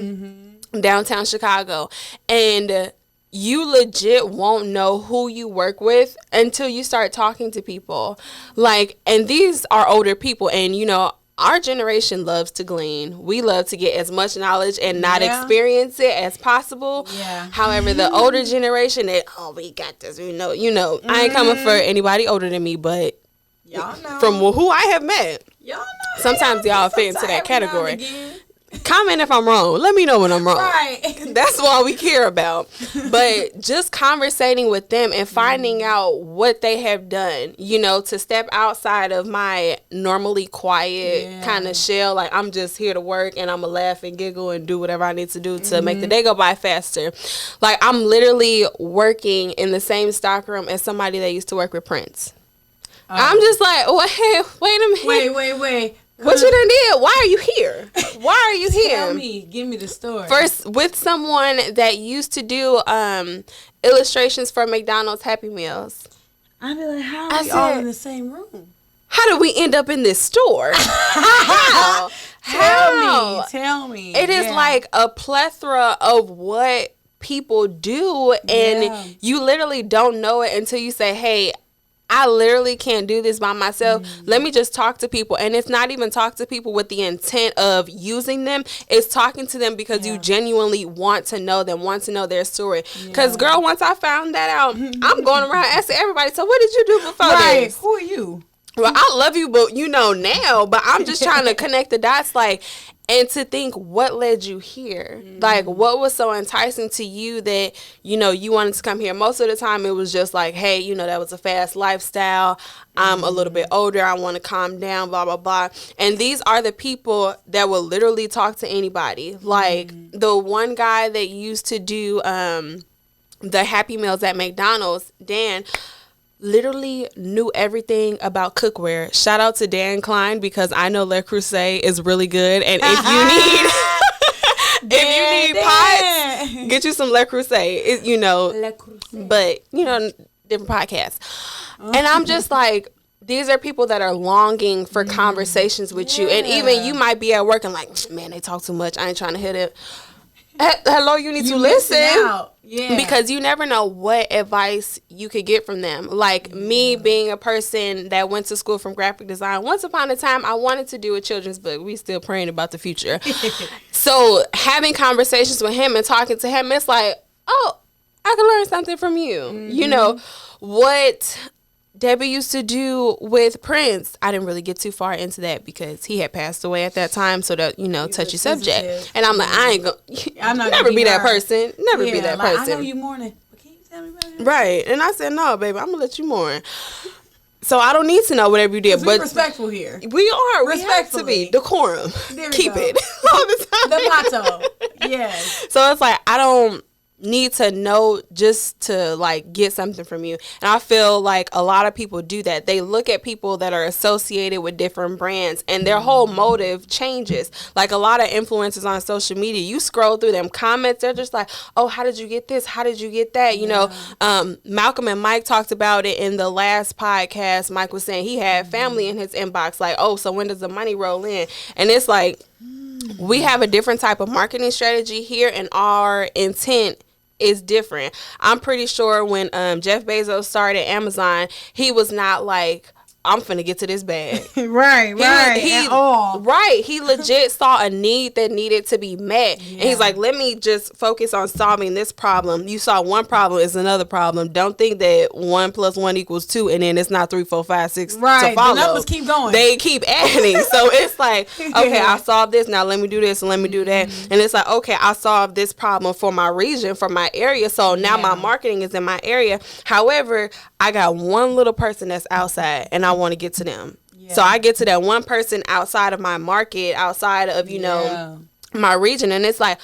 downtown Chicago, and you legit won't know who you work with until you start talking to people. Like, and these are older people, and you know, our generation loves to glean. We love to get as much knowledge and not experience it as possible. Yeah. However, the older generation, we got this. You know. I ain't coming for anybody older than me, but y'all know from who I have met. Y'all know. Sometimes y'all fit into that category. Comment if I'm wrong. Let me know when I'm wrong. Right. That's all we care about. But just conversating with them and finding out what they have done, you know, to step outside of my normally quiet kind of shell. Like, I'm just here to work and I'm going to laugh and giggle and do whatever I need to do to make the day go by faster. Like, I'm literally working in the same stockroom as somebody that used to work with Prince. I'm just like, wait a minute. Wait. What you done did? Why are you here? Why are you here? Tell me. Give me the story. First, with someone that used to do illustrations for McDonald's Happy Meals. I'd be like, how are we all in the same room? How did we end up in this store? How? Tell me. It is like a plethora of what people do, and you literally don't know it until you say, hey, I literally can't do this by myself. Let me just talk to people. And it's not even talk to people with the intent of using them. It's talking to them because you genuinely want to know them, want to know their story. Because, girl, once I found that out, I'm going around asking everybody, so what did you do before this? Who are you? Well, I love you, but you know now, but I'm just trying to connect the dots. Like, And to think what led you here, like what was so enticing to you that, you know, you wanted to come here. Most of the time it was just like, hey, you know, that was a fast lifestyle. I'm a little bit older. I want to calm down, blah, blah, blah. And these are the people that will literally talk to anybody. Like the one guy that used to do the Happy Meals at McDonald's, Dan, literally knew everything about cookware. Shout out to Dan Klein, because I know Le Creuset is really good. And if you need pots, get you some Le Creuset. You know, but you know, different podcasts. And I'm just like, these are people that are longing for conversations with you. And even you might be at work and like, man, they talk too much. I ain't trying to hit it. Hello, you need to listen. Yeah. Because you never know what advice you could get from them. Like me being a person that went to school from graphic design, once upon a time I wanted to do a children's book. We still praying about the future. So having conversations with him and talking to him, it's like, oh, I can learn something from you. You know, what Debbie used to do with Prince, I didn't really get too far into that because he had passed away at that time. So that, you know, touchy subject. And I'm like, I ain't I'm not never be that person. Never be that person. I know you mourning, but can you tell me about it? Right. And I said, no, baby, I'm gonna let you mourn. So I don't need to know whatever you did. But we're respectful here. We are. We have to be. Decorum. Keep it all the time. The motto. Yes. So it's like, I don't need to know just to like get something from you. And I feel like a lot of people do that. They look at people that are associated with different brands and their whole motive changes. Like a lot of influencers on social media, you scroll through them comments, they're just like, oh, how did you get this? How did you get that? You know, Malcolm and Mike talked about it in the last podcast. Mike was saying he had family in his inbox like, oh, so when does the money roll in? And it's like, we have a different type of marketing strategy here, and our intent is different. I'm pretty sure when Jeff Bezos started Amazon, he was not like, I'm finna get to this bag. Right. He legit saw a need that needed to be met. Yeah. And he's like, let me just focus on solving this problem. You saw one problem is another problem. Don't think that 1 + 1 = 2 and then it's not 3, 4, 5, 6 to follow. The numbers keep going. They keep adding. So it's like, okay, I solved this. Now let me do this and let me do that. And it's like, okay, I solved this problem for my region, for my area. So now my marketing is in my area. However, I got one little person that's outside and I want to get to them. So I get to that one person outside of my market, outside of, you know, my region. And it's like,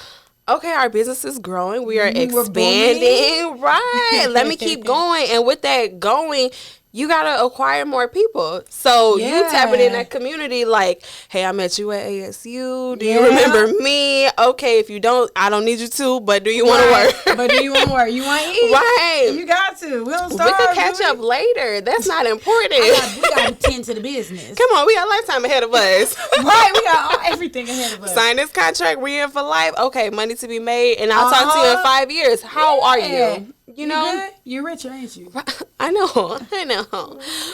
okay, our business is growing. We are expanding. Right. Let me keep going. And with that going, you got to acquire more people. So you tapping in that community like, hey, I met you at ASU. Do you remember me? Okay, if you don't, I don't need you to, but do you want to work? But do you want to work? You want to eat? Right. You got to. We don't starve. We can catch up later. That's not important. We got to tend to the business. Come on, we got lifetime ahead of us. Right, we got everything ahead of us. Sign this contract. We in for life. Okay, money to be made, and I'll talk to you in 5 years. How are you? You know, good? You're richer, ain't you? I know.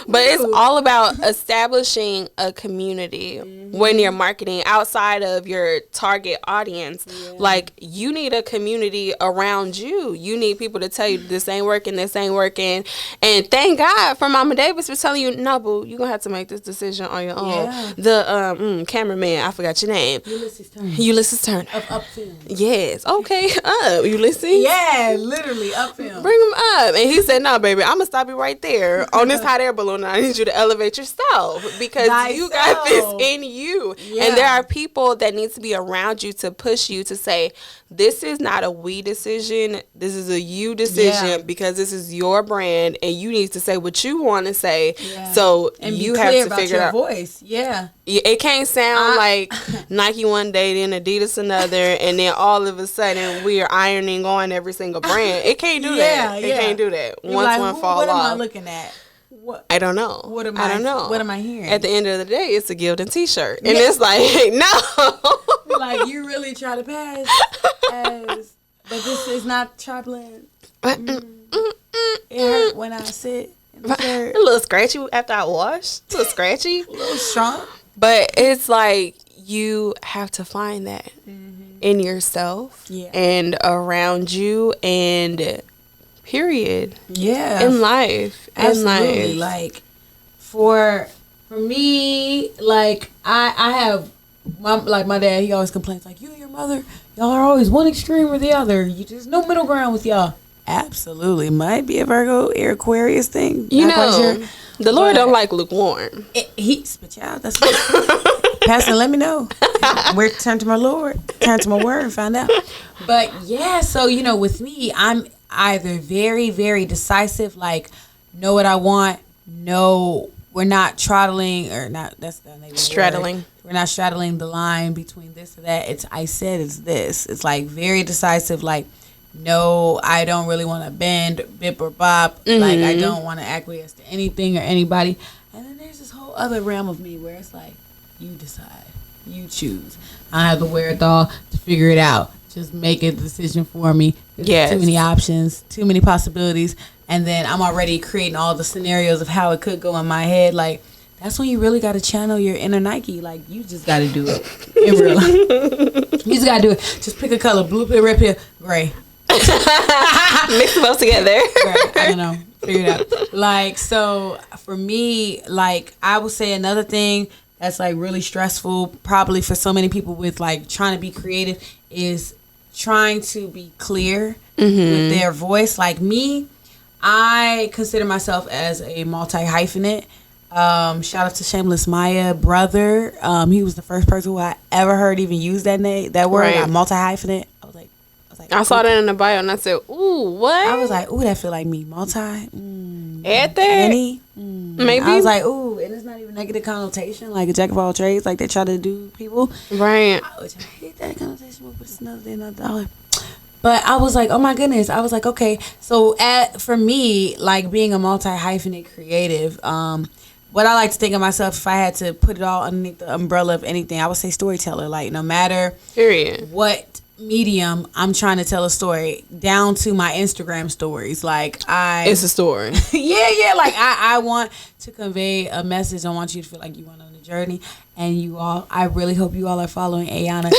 But it's all about establishing a community when you're marketing outside of your target audience. Like, you need a community around you. You need people to tell you this ain't working, this ain't working. And thank God for Mama Davis for telling you, no, boo, you're going to have to make this decision on your own. Yeah. The cameraman, I forgot your name. Ulysses Turner. Of Upfield. Yes. Okay. Ulysses. Yeah, literally Upfield. Bring him up. And he said, no, baby, I'm going to stop you right there on this hot air balloon. I need you to elevate yourself because you got this in you. Yeah. And there are people that need to be around you to push you to say, this is not a we decision. This is a you decision because this is your brand and you need to say what you want to say. Yeah. So and you have to figure it out. Voice. Yeah. It can't sound like Nike one day, then Adidas another, and then all of a sudden we are ironing on every single brand. It can't do that. It can't do that. Once like, one fall off. What am I looking at? What? I don't know. I don't know. What am I hearing? At the end of the day, it's a Gildan t-shirt. And it's like, no. Like, you really try to pass but this is not Charblin. It hurt when I sit in the shirt. A little scratchy after I wash. A little scratchy. A little strong. But it's like, you have to find that in yourself and around you and period. Yeah. In life. Absolutely. In life. Like, for me, like, I have my dad, he always complains like, you and your mother, y'all are always one extreme or the other. There's no middle ground with y'all. Absolutely, might be a Virgo or Aquarius thing. You know, sure. The Lord don't like lukewarm. But y'all, that's what. Pastor, let me know. We're turn to my Lord, turn to my word, and find out. But yeah, so with me, I'm either very, very decisive, like know what I want. No, we're not trottling or not. That's the name. Straddling. We're not straddling the line between this or that. I said it's this. It's like very decisive. Like, no, I don't really want to bend, bip or bop. Mm-hmm. Like, I don't want to acquiesce to anything or anybody. And then there's this whole other realm of me where it's like, you decide, you choose. I have the wherewithal to figure it out. Just make a decision for me. There's too many options, too many possibilities. And then I'm already creating all the scenarios of how it could go in my head. Like, that's when you really got to channel your inner Nike. Like, you just got to do it in real life. You just got to do it. Just pick a color, blue pill, red pill, gray. Mix them up together. Right. I don't know. Figure it out. Like, so for me, like, I would say another thing that's like really stressful, probably for so many people with like trying to be creative, is trying to be clear with their voice. Like me, I consider myself as a multi-hyphenate. Shout out to Shameless Maya brother. He was the first person who I ever heard even use that word. Right. Multi-hyphenate. I saw that in the bio and I said, ooh, what? I was like, ooh, that feel like me. Multi. Add that. Many. Maybe. I was like, ooh, and it's not even negative connotation, like a jack of all trades, like they try to do people. Right. Which I hate that connotation, but it's another day, another dollar. But I was like, oh my goodness. I was like, okay. So for me, like being a multi-hyphenate creative, what I like to think of myself, if I had to put it all underneath the umbrella of anything, I would say storyteller. Like no matter what medium I'm trying to tell a story, down to my Instagram stories, like it's a story. yeah, like I want to convey a message. I want you to feel like you went on a journey, and I really hope you all are following Aonna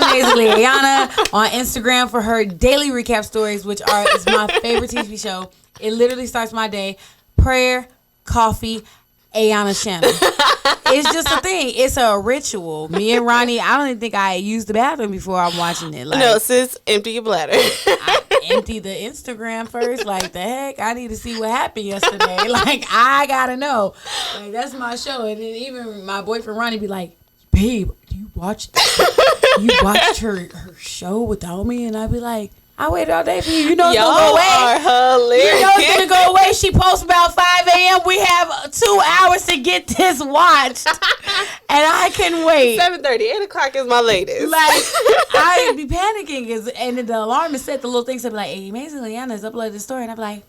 Amazingly Aonna on Instagram for her daily recap stories, which is my favorite TV show. It literally starts my day. Prayer, coffee, Aonna channel. It's just a thing. It's a ritual. Me and Ronnie, I don't even think I used the bathroom before I'm watching it. Like, no, sis, empty your bladder. I empty the Instagram first. Like, the heck? I need to see what happened yesterday. Like, I gotta know. Like, that's my show. And then even my boyfriend Ronnie be like, babe, do you watch her show without me? And I'd be like, I waited all day for you. You know it's gonna go away. Are hilarious. You know it's gonna go away. She posts about 5 a.m. We have 2 hours to get this watched, and I can wait. 7:30, 8 o'clock is my latest. Like I'd be panicking, and then the alarm is set. The little things that be like, "Hey, Amazingly Aonna's uploaded the story," and I'm like,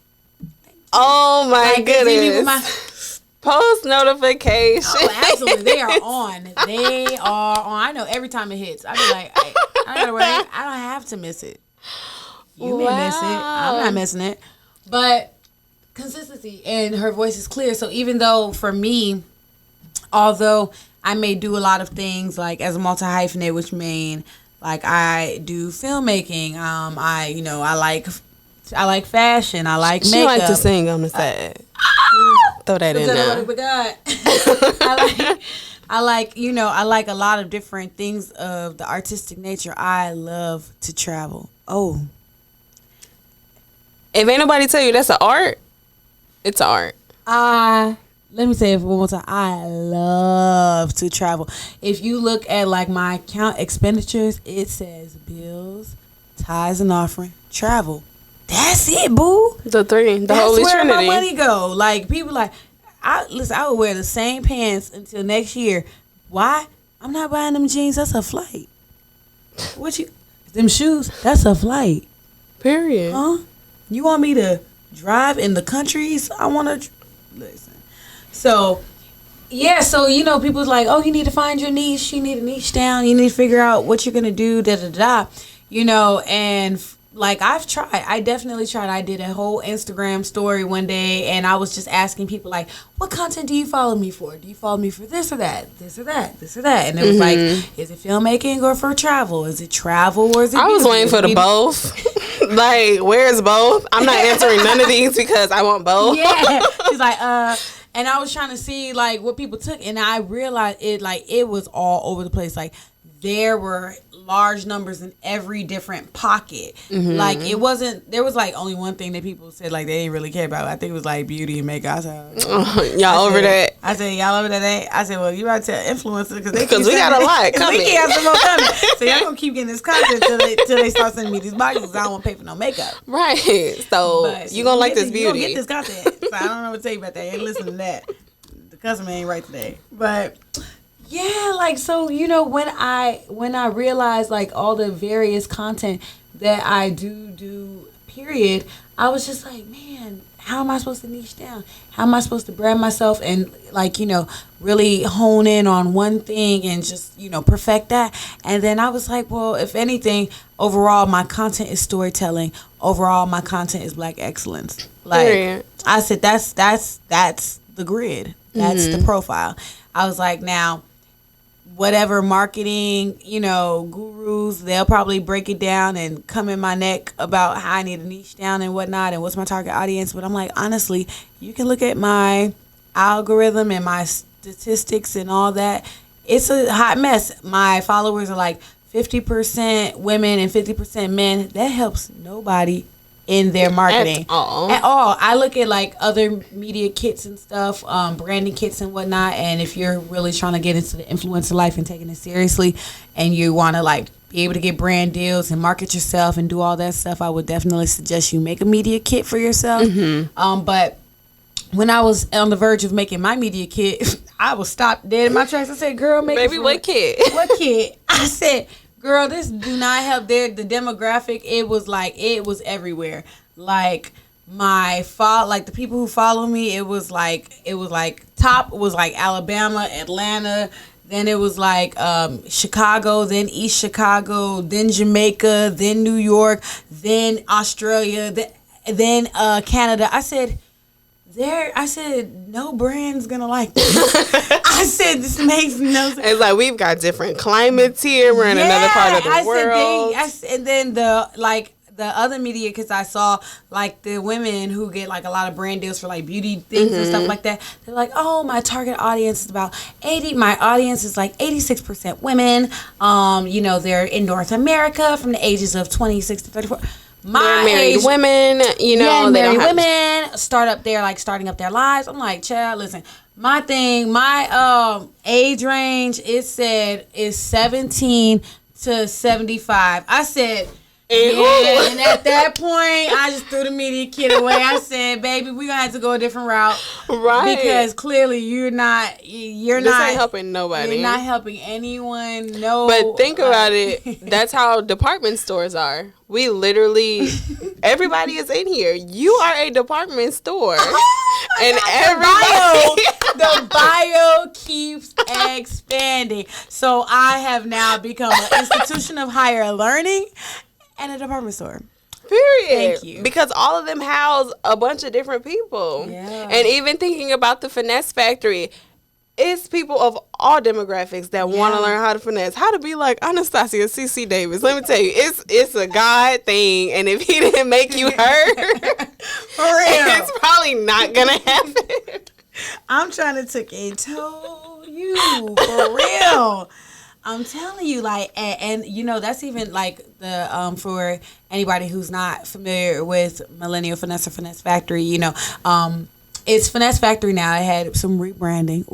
"Oh my goodness!" Post notification. Oh, absolutely, they are on. They are on. I know every time it hits, I be like, hey, I gotta worry. I don't have to miss it. You may miss it. I'm not missing it. But consistency, and her voice is clear. So even though for me, although I may do a lot of things like as a multi-hyphenate, which mean like I do filmmaking. I like fashion. I like makeup. She like to sing on the side. Throw that in there. I like a lot of different things of the artistic nature. I love to travel. Oh. If ain't nobody tell you that's an art, it's an art. Let me say it one more time. I love to travel. If you look at like my account expenditures, it says bills, tithes and offering, travel. That's it, boo. The Holy Trinity. That's where my money go. Like people like, I would wear the same pants until next year. Why? I'm not buying them jeans. That's a flight. Them shoes? That's a flight. Period. Huh? You want me to drive in the countries? I want to listen. So, yeah. So people's like, oh, you need to find your niche. You need a niche down. You need to figure out what you're gonna do. Da da da. And like I've tried. I definitely tried. I did a whole Instagram story one day, and I was just asking people like, what content do you follow me for? Do you follow me for this or that? This or that? This or that? And it was like, is it filmmaking or for travel? Is it travel or is it I was waiting for the both. Like, where's both? I'm not answering none of these because I want both. Yeah. She's like, And I was trying to see like what people took, and I realized it was all over the place. Like there were large numbers in every different pocket. Like it wasn't. There was like only one thing that people said like they didn't really care about. I think it was like beauty and makeup. I said, y'all over that? I said y'all over that. I said, well, you about to tell influencers because we got a lot coming. We have some more coming. So y'all gonna keep getting this content till they start sending me these boxes. I don't want to pay for no makeup. Right. So you gonna like this beauty. You gonna get this content. So I don't know what to tell you about that. Ain't listen to that. The customer ain't right today, but. Yeah, like so, you know, when I realized like all the various content that I do, period, I was just like, man, how am I supposed to niche down? How am I supposed to brand myself and like, you know, really hone in on one thing and just, you know, perfect that? And then I was like, well, if anything, overall my content is storytelling. Overall my content is Black excellence. Like I said, that's the grid. That's the profile. I was like, now whatever marketing, you know, gurus, they'll probably break it down and come in my neck about how I need to niche down and whatnot and what's my target audience. But I'm like, honestly, you can look at my algorithm and my statistics and all that. It's a hot mess. My followers are like 50% women and 50% men. That helps nobody in their marketing at all. I look at like other media kits and stuff, branding kits and whatnot, and if you're really trying to get into the influencer life and taking it seriously and you want to like be able to get brand deals and market yourself and do all that stuff, I would definitely suggest you make a media kit for yourself. But when I was on the verge of making my media kit, I was stopped dead in my tracks. I said, girl, baby, what kit? What kit? I said, girl, this do not help. The demographic, it was everywhere. Like the people who follow me, it was like top was like Alabama, Atlanta, then it was like Chicago, then East Chicago, then Jamaica, then New York, then Australia, then Canada. I said, no brand's gonna like this. I said, this makes no sense. It's like we've got different climates here. We're in another part of the world. And then the other media, because I saw like the women who get like a lot of brand deals for like beauty things and stuff like that. They're like, oh, my target audience is about 80. My audience is like 86% women. You know, they're in North America from the ages of 26 to 34. They're married women, you know, they married don't women starting up their lives. I'm like, child, listen, my age range, it said is 17 to 75. I said, yeah, and at that point, I just threw the media kit away. I said, baby, we're gonna have to go a different route. Right. Because clearly you're not helping nobody. You're not helping anyone. No. But think about it. That's how department stores are. We literally, everybody is in here. You are a department store. And everybody. The bio keeps expanding. So I have now become an institution of higher learning and a department store. Period. Thank you. Because all of them house a bunch of different people. Yeah. And even thinking about the Finesse Factory, it's people of all demographics that want to learn how to finesse, how to be like Anastacia Davis. Let me tell you, it's a God thing, and if he didn't make you her, for real, it's probably not gonna happen. I'm trying to take it to you for real. I'm telling you, like, and you know, that's even like the for anybody who's not familiar with Millennial Finesse or Finesse Factory, you know, it's Finesse Factory now. It had some rebranding.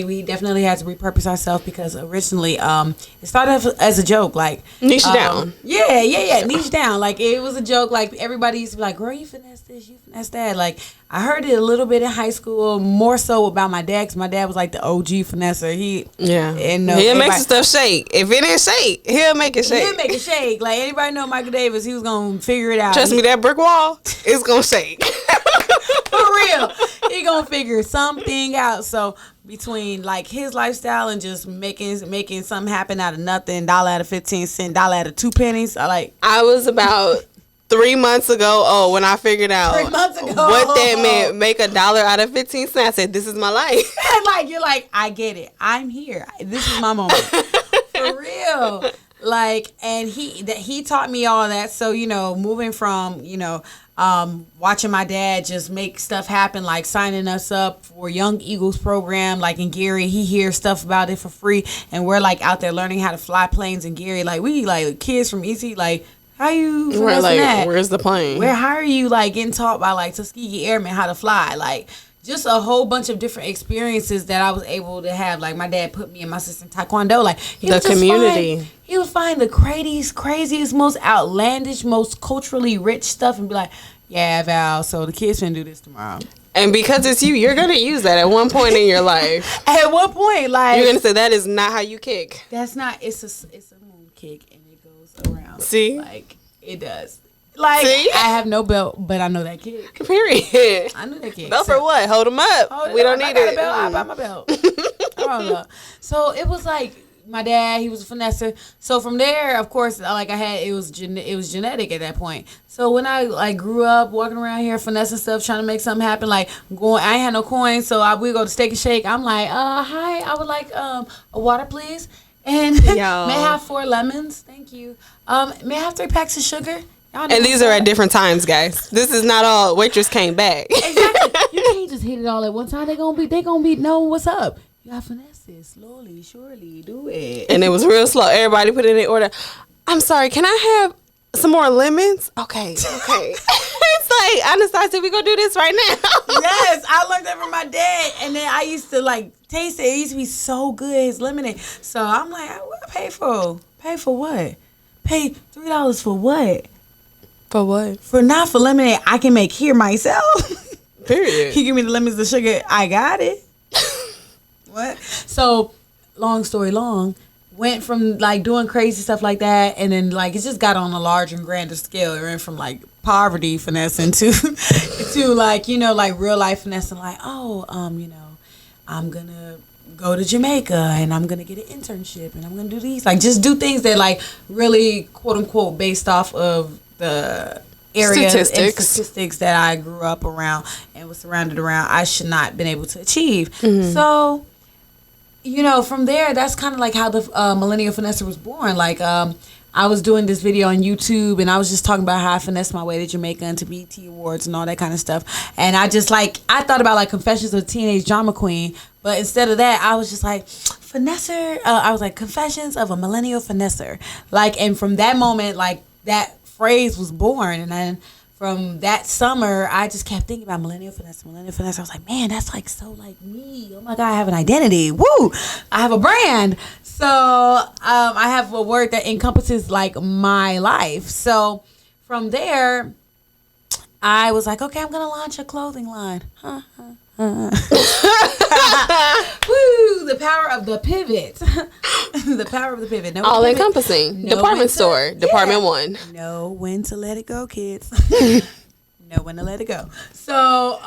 We definitely had to repurpose ourselves because originally it started as a joke, like niche down. Yeah, niche down. Like it was a joke. Like everybody used to be like, "Girl, you finesse this, you finesse that." Like I heard it a little bit in high school, more so about my dad, because my dad was like the OG finesser. He'll make some stuff shake. If it didn't shake, he'll make it shake. He'll make it shake. Like anybody know Michael Davis, he was gonna figure it out. Trust me, that brick wall is gonna shake. For real, he gonna figure something out. So between like his lifestyle and just making something happen out of nothing, dollar out of 15 cents, dollar out of 2 pennies. I was about 3 months ago. When I figured out 3 months ago what that meant, make $1 out of 15 cents. I said, "This is my life." Like you're like, I get it. I'm here. This is my moment. For real. Like, and he taught me all that. So, you know, moving from, you know, watching my dad just make stuff happen, like signing us up for Young Eagles program, like in Gary. He hears stuff about it for free, and we're like out there learning how to fly planes in Gary. Like we like kids from EC, like how you We're like, that? where's the plane? How are you like getting taught by like Tuskegee Airmen how to fly? Like just a whole bunch of different experiences that I was able to have. Like my dad put me and my sister in Taekwondo. Like the community. He would find the craziest, most outlandish, most culturally rich stuff and be like, yeah, Val, so the kids finna do this tomorrow. And because it's you, you're going to use that at one point in your life. At one point, like... You're going to say, that is not how you kick. That's not... It's a moon kick, and it goes around. See? Like, it does. Like, see? I have no belt, but I know that kick. Period. I know that kick. Belt for what? Hold them up. We don't need it. I buy my belt. I don't know. So, it was like... My dad, he was a finesser. So from there, of course, like I had, it was genetic at that point. So when I like grew up walking around here finessing stuff, trying to make something happen, like going, I ain't had no coins, so we go to Steak and Shake. I'm like, hi, I would like a water, please, and may I have 4 lemons, thank you. May I have 3 packs of sugar? And these are at different times, guys. This is not all waitress came back. Exactly. You can't just hit it all at one time. They gonna be know what's up. You got finesse it slowly, surely, do it. And it was real slow. Everybody put in their order. I'm sorry, can I have some more lemons? Okay. It's like, Anastacia, we gonna do this right now. Yes, I learned that from my dad. And then I used to like taste it. It used to be so good, his lemonade. So I'm like, what I pay for? Pay for what? Pay $3 for what? For what? For not for lemonade I can make here myself. Period. He give me the lemons, the sugar, I got it. What? So, long story long, went from like doing crazy stuff like that, and then like it just got on a larger and grander scale. It went from like poverty finessing to like, you know, like real life finessing, like, you know, I'm gonna go to Jamaica and I'm gonna get an internship and I'm gonna do these, like just do things that like really quote unquote based off of the area statistics that I grew up around and was surrounded around, I should not been able to achieve. Mm-hmm. So, you know, from there, that's kind of like how the Millennial Finesser was born. Like, I was doing this video on YouTube, and I was just talking about how I finessed my way to Jamaica and to BET Awards and all that kind of stuff. And I just, like, I thought about, like, Confessions of a Teenage Drama Queen, but instead of that, I was just like, Finesser, I was like, Confessions of a Millennial Finesser. Like, and from that moment, like, that phrase was born, and then from that summer, I just kept thinking about Millennial Finesse. I was like, man, that's like so like me. Oh my God, I have an identity. Woo! I have a brand. So I have a word that encompasses like my life. So from there, I was like, okay, I'm going to launch a clothing line. Woo! The power of the pivot. The power of the pivot. No, all encompassing. Department store. Department 1. Know when to let it go, kids. Know when to let it go. So,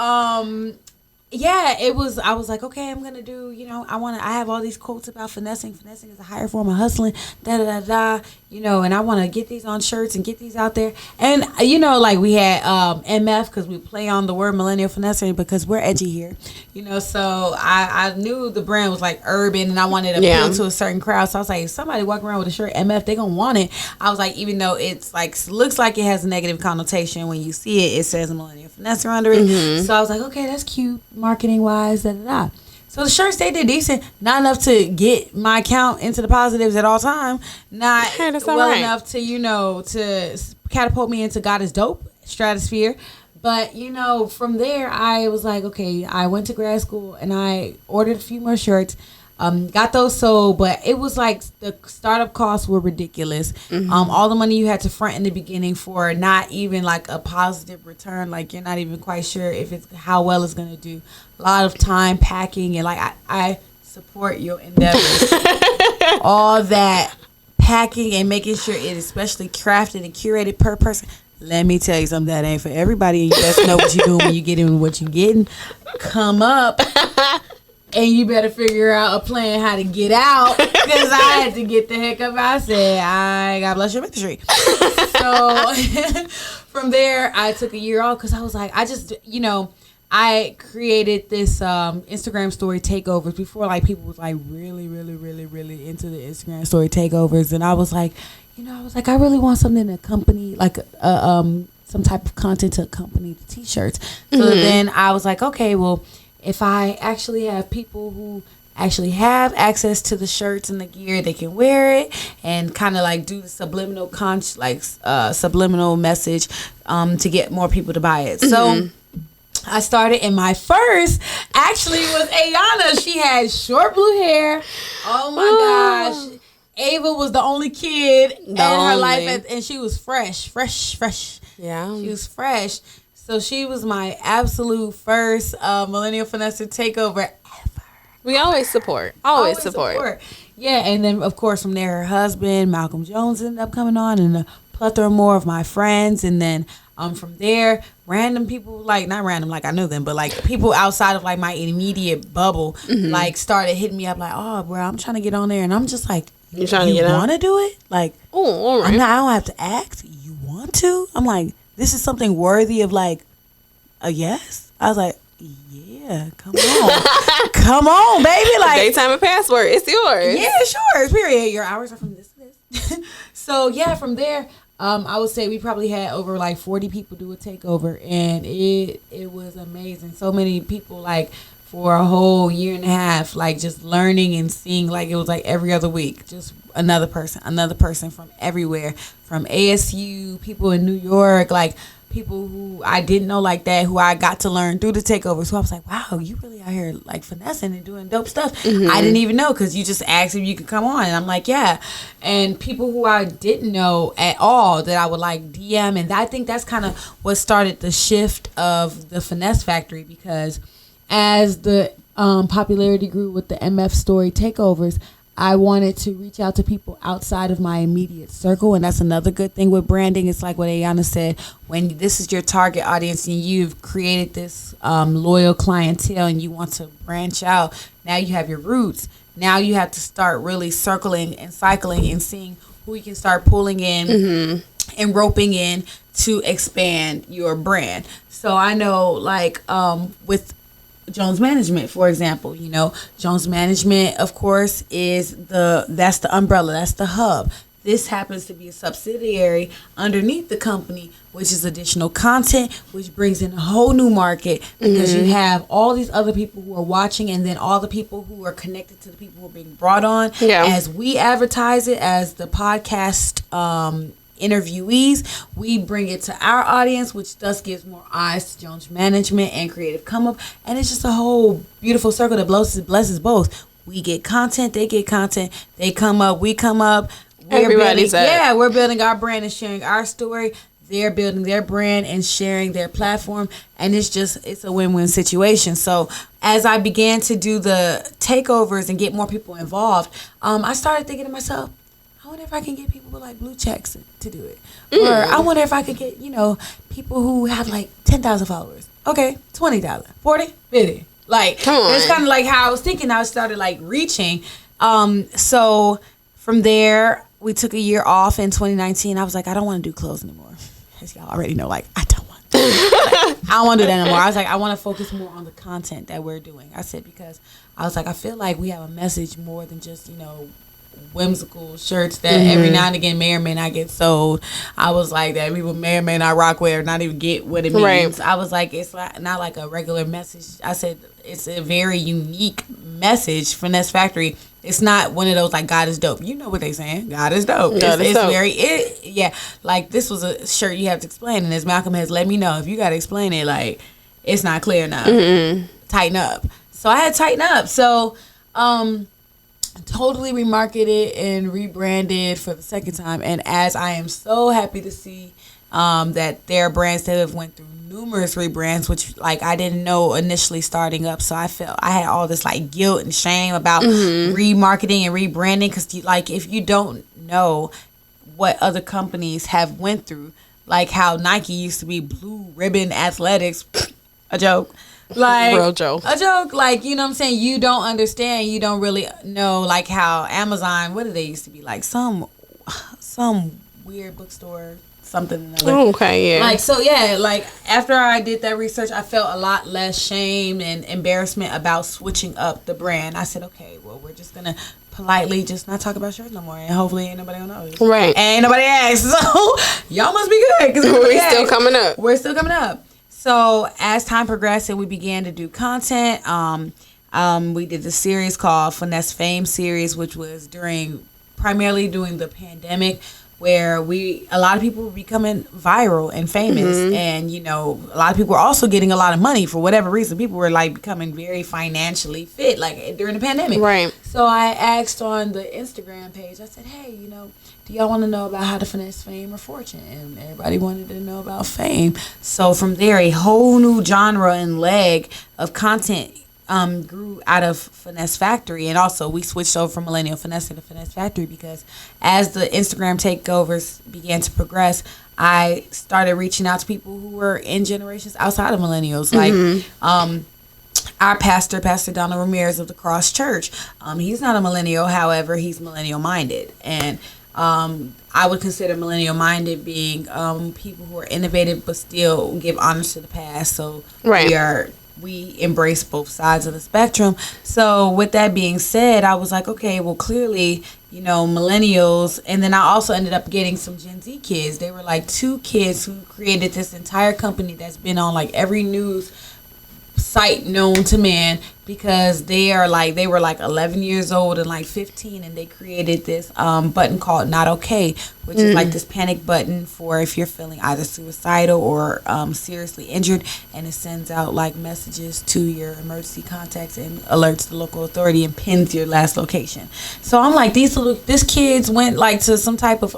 yeah, it was. I was like, okay, I'm gonna do. You know, I have all these quotes about finessing. Finessing is a higher form of hustling. Da da da da. You know, and I want to get these on shirts and get these out there. And you know, like we had MF because we play on the word millennial finessing because we're edgy here. You know, so I knew the brand was like urban and I wanted to appeal to a certain crowd. So I was like, if somebody walking around with a shirt MF, they gonna want it. I was like, even though it's like looks like it has a negative connotation when you see it, it says millennial finesser under it. Mm-hmm. So I was like, okay, that's cute. Marketing wise, da da da. So the shirts, they did decent. Not enough to get my account into the positives at all time. Not well enough to, you know, to catapult me into God is dope stratosphere. But, you know, from there, I was like, okay, I went to grad school and I ordered a few more shirts. Got those sold, but it was like the startup costs were ridiculous. Mm-hmm. All the money you had to front in the beginning for not even like a positive return. Like you're not even quite sure if it's how well it's gonna do. A lot of time packing and like I support your endeavors. All that packing and making sure it is specially crafted and curated per person. Let me tell you something that ain't for everybody. And you best know what you're doing when you get in what you're getting. Come up. And you better figure out a plan how to get out. Because I had to get the heck up. I said, God bless your ministry. So from there, I took a year off because I was like, I just, you know, I created this Instagram story takeovers before like people was like really into the Instagram story takeovers. And I was like, you know, I really want something to accompany like some type of content to accompany the t-shirts. So then I was like, okay, well, if I actually have people who actually have access to the shirts and the gear, they can wear it and kind of like do the subliminal subliminal message to get more people to buy it. So I started, and my first actually was Aonna. She had short blue hair. Oh my gosh. Ava was the only kid in her life, and she was fresh. Yeah. She was fresh. So she was my absolute first Millennial Finesser takeover ever. We always support. Always support. Yeah, and then, of course, from there, her husband, Malcolm Jones, ended up coming on, and a plethora more of my friends. And then from there, random people, like, not random, like I knew them, but like people outside of like my immediate bubble, like started hitting me up like, oh, bro, I'm trying to get on there. And I'm just like, you want to do it? Like, all right. I don't have to ask. You want to? I'm like, this is something worthy of like a yes. I was like, yeah, come on. Come on, baby. Like, daytime and password, it's yours. Yeah, sure. Period. Your hours are from this to this. So yeah, from there, I would say we probably had over like 40 people do a takeover, and it was amazing. So many people, like, for a whole year and a half, like, just learning and seeing, like, it was like every other week, just another person from everywhere, from ASU, people in New York, like people who I didn't know like that, who I got to learn through the takeover. So I was like, wow, you really out here like finessing and doing dope stuff. I didn't even know, because you just asked if you could come on, and I'm like, yeah. And people who I didn't know at all that I would like DM, and I think that's kind of what started the shift of the Finesse Factory, because as the popularity grew with the MF Story takeovers, I wanted to reach out to people outside of my immediate circle. And that's another good thing with branding. It's like what Aonna said, when this is your target audience and you've created this loyal clientele and you want to branch out, now you have your roots. Now you have to start really circling and cycling and seeing who you can start pulling in and roping in to expand your brand. So I know, like, with Jones Management, for example, you know, Jones Management, of course, that's the umbrella, that's the hub. This happens to be a subsidiary underneath the company, which is additional content, which brings in a whole new market, because you have all these other people who are watching, and then all the people who are connected to the people who are being brought on. As we advertise it as the podcast interviewees, we bring it to our audience, which thus gives more eyes to Jones Management and Creative Come Up, and it's just a whole beautiful circle that blesses both. We get content, they get content, they come up, we come up. We're building our brand and sharing our story. They're building their brand and sharing their platform, and it's a win-win situation. So as I began to do the takeovers and get more people involved, I started thinking to myself, I wonder if I can get people with like blue checks to do it. Or I wonder if I could get, people who have like 10,000 followers. Okay, 20,000, 40, 50. Like, it's kind of like how I was thinking. I started like reaching. So from there, we took a year off in 2019. I was like, I don't want to do clothes anymore. As y'all already know, like, I don't want to. I don't want to do that anymore. I was like, I want to focus more on the content that we're doing. I said, because I was like, I feel like we have a message more than just, whimsical shirts that every now and again may or may not get sold. I was like, that people may or may not rock with or not even get what it means. I was like, it's not like a regular message. I said, it's a very unique message. Finesse Factory, it's not one of those like, God is dope. You know what they saying? God is dope. Like, this was a shirt you have to explain, and as Malcolm has let me know, if you got to explain it, like, it's not clear enough. Tighten up. So I had to tighten up. So totally remarketed and rebranded for the second time, and as I am so happy to see that there are brands that have went through numerous rebrands, which like I didn't know initially starting up. So I felt I had all this like guilt and shame about remarketing and rebranding, because like, if you don't know what other companies have went through, like how Nike used to be Blue Ribbon Athletics, a joke. Like, real joke. A joke, like, you know what I'm saying? You don't understand. You don't really know, like, how Amazon, what did they used to be? Like, some weird bookstore, something. Okay, yeah. Like, so, yeah, like, after I did that research, I felt a lot less shame and embarrassment about switching up the brand. I said, okay, well, we're just going to politely just not talk about shirts no more, and hopefully ain't nobody gonna notice. Right. Ain't nobody asked, so y'all must be good because We're still coming up. We're still coming up. So as time progressed and we began to do content, we did the series called Finesse Fame series, which was primarily during the pandemic, where a lot of people were becoming viral and famous, and a lot of people were also getting a lot of money for whatever reason. People were like becoming very financially fit, like during the pandemic. Right. So I asked on the Instagram page, I said, hey, do y'all want to know about how to finesse fame or fortune? And everybody wanted to know about fame. So from there, a whole new genre and leg of content grew out of Finesse Factory, and also we switched over from Millennial Finesse to Finesse Factory because as the Instagram takeovers began to progress, I started reaching out to people who were in generations outside of millennials, like our pastor, Pastor Donald Ramirez of the Cross Church. He's not a millennial, however, he's millennial minded, and I would consider millennial minded being people who are innovative but still give honors to the past. So we embrace both sides of the spectrum. So with that being said, I was like, okay, well, clearly, millennials. And then I also ended up getting some Gen Z kids. They were like 2 kids who created this entire company that's been on like every news site known to man, because they were like 11 years old and like 15, and they created this button called Not Okay, which is like this panic button for if you're feeling either suicidal or seriously injured, and it sends out like messages to your emergency contacts and alerts the local authority and pins your last location. So I'm like, this kids went like to some type of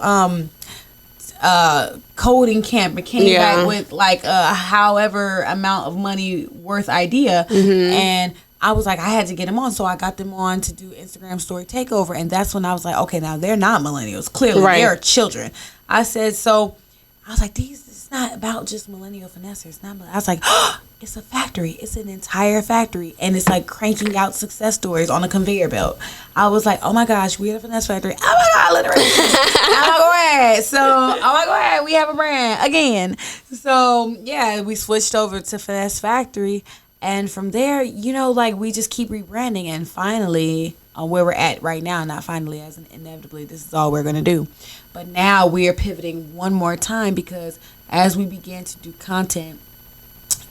coding camp and came back with like however amount of money worth idea, and I was like, I had to get them on, so I got them on to do Instagram story takeover, and that's when I was like, okay, now they're not millennials, clearly they're children. I was like, it's not about just millennial finesse. It's not. I was like, it's a factory. It's an entire factory, and it's like cranking out success stories on a conveyor belt. I was like, oh my gosh, we're the finesse factory. Oh my god, literally. Oh my god, we have a brand again. So yeah, we switched over to Finesse Factory, and from there, like we just keep rebranding, and finally, where we're at right now, not finally, as in inevitably, this is all we're gonna do. But now we are pivoting one more time, because as we began to do content,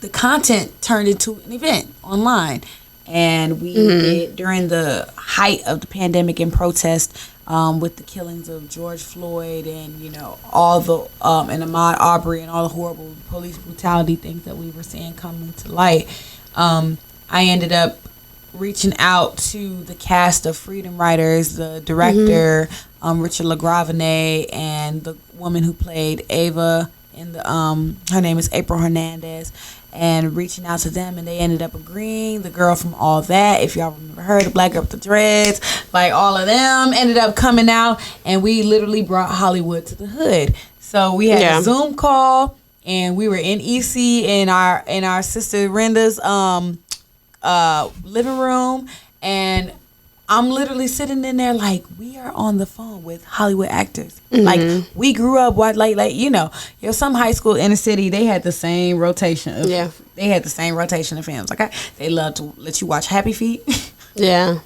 the content turned into an event online. And we did, during the height of the pandemic and protest, with the killings of George Floyd and, all the, and Ahmaud Arbery and all the horrible police brutality things that we were seeing coming to light, I ended up reaching out to the cast of Freedom Writers, the director, Richard LaGravenay, and the woman who played Ava in the her name is April Hernandez, and reaching out to them, and they ended up agreeing. The girl from All That, if y'all remember her, the black girl with the dreads, like all of them ended up coming out, and we literally brought Hollywood to the hood. So we had a Zoom call, and we were in EC in our sister Renda's living room, and I'm literally sitting in there like, we are on the phone with Hollywood actors. Like, we grew up, some high school inner city, they had the same rotation of, they had the same rotation of films. Like, they love to let you watch Happy Feet. Yeah.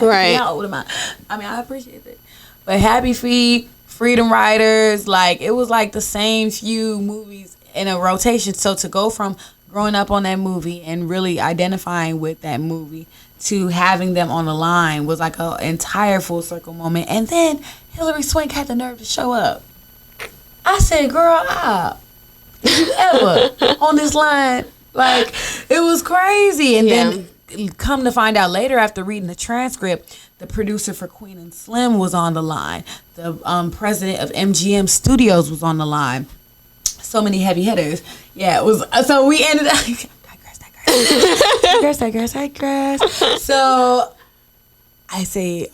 Right. How old am I? I mean, I appreciate it. But Happy Feet, Freedom Writers, like, it was like the same few movies in a rotation. So to go from growing up on that movie and really identifying with that movie to having them on the line was like an entire full circle moment. And then Hilary Swank had the nerve to show up. I said, girl, did you ever on this line? Like, it was crazy. And then come to find out later, after reading the transcript, the producer for Queen and Slim was on the line. The president of MGM Studios was on the line. So many heavy hitters. Yeah, it was. So we ended up. digress. So I say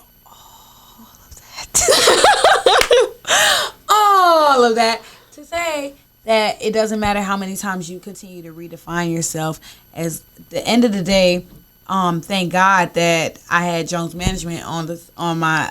all of that to say that it doesn't matter how many times you continue to redefine yourself. As the end of the day, thank God that I had Jones Management on my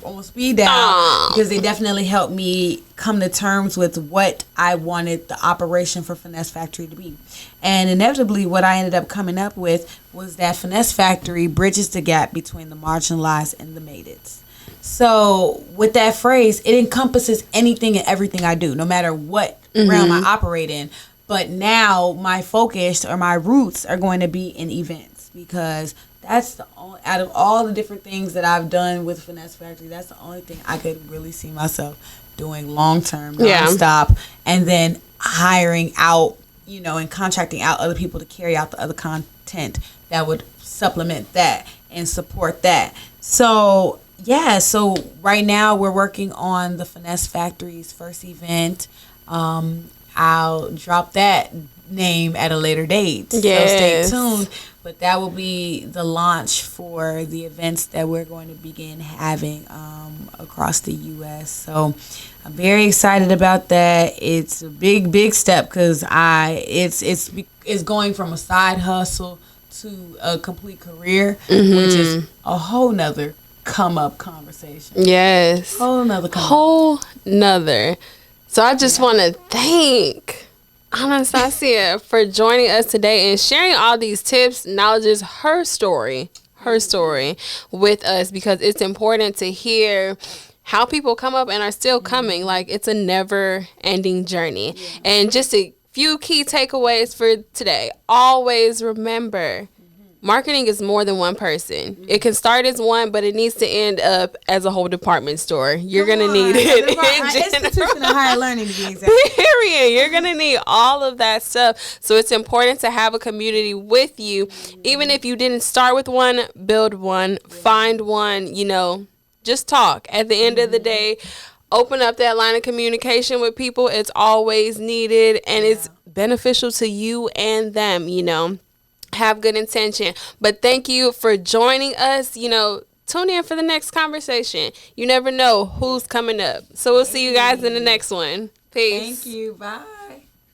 on speed dial, because they definitely helped me come to terms with what I wanted the operation for Finesse Factory to be. And inevitably what I ended up coming up with was that Finesse Factory bridges the gap between the marginalized and the made it. So with that phrase, it encompasses anything and everything I do, no matter what realm I operate in. But now my focus or my roots are going to be in events, because that's the only, out of all the different things that I've done with Finesse Factory, that's the only thing I could really see myself doing long term, nonstop, and then hiring out, and contracting out other people to carry out the other content that would supplement that and support that. So so right now we're working on the Finesse Factory's first event. I'll drop that name at a later date. Yes. So stay tuned. But that will be the launch for the events that we're going to begin having across the U.S. So I'm very excited about that. It's a big step, because it's going from a side hustle to a complete career, which is a whole nother come up conversation. Yes. Whole nother. So I just want to thank Anastacia for joining us today and sharing all these tips, knowledges, her story with us, because it's important to hear how people come up and are still coming. Like, it's a never ending journey. And just a few key takeaways for today. Always remember, marketing is more than one person. It can start as one, but it needs to end up as a whole department store. You're going to need it. Institution of higher learning, to be exact. Period. You're going to need all of that stuff. So it's important to have a community with you. Even if you didn't start with one, build one, find one, just talk. At the end of the day, open up that line of communication with people. It's always needed, and it's beneficial to you and them, Have good intention. But thank you for joining us. Tune in for the next conversation. You never know who's coming up. So we'll see you guys in the next one. Peace. Thank you. Bye.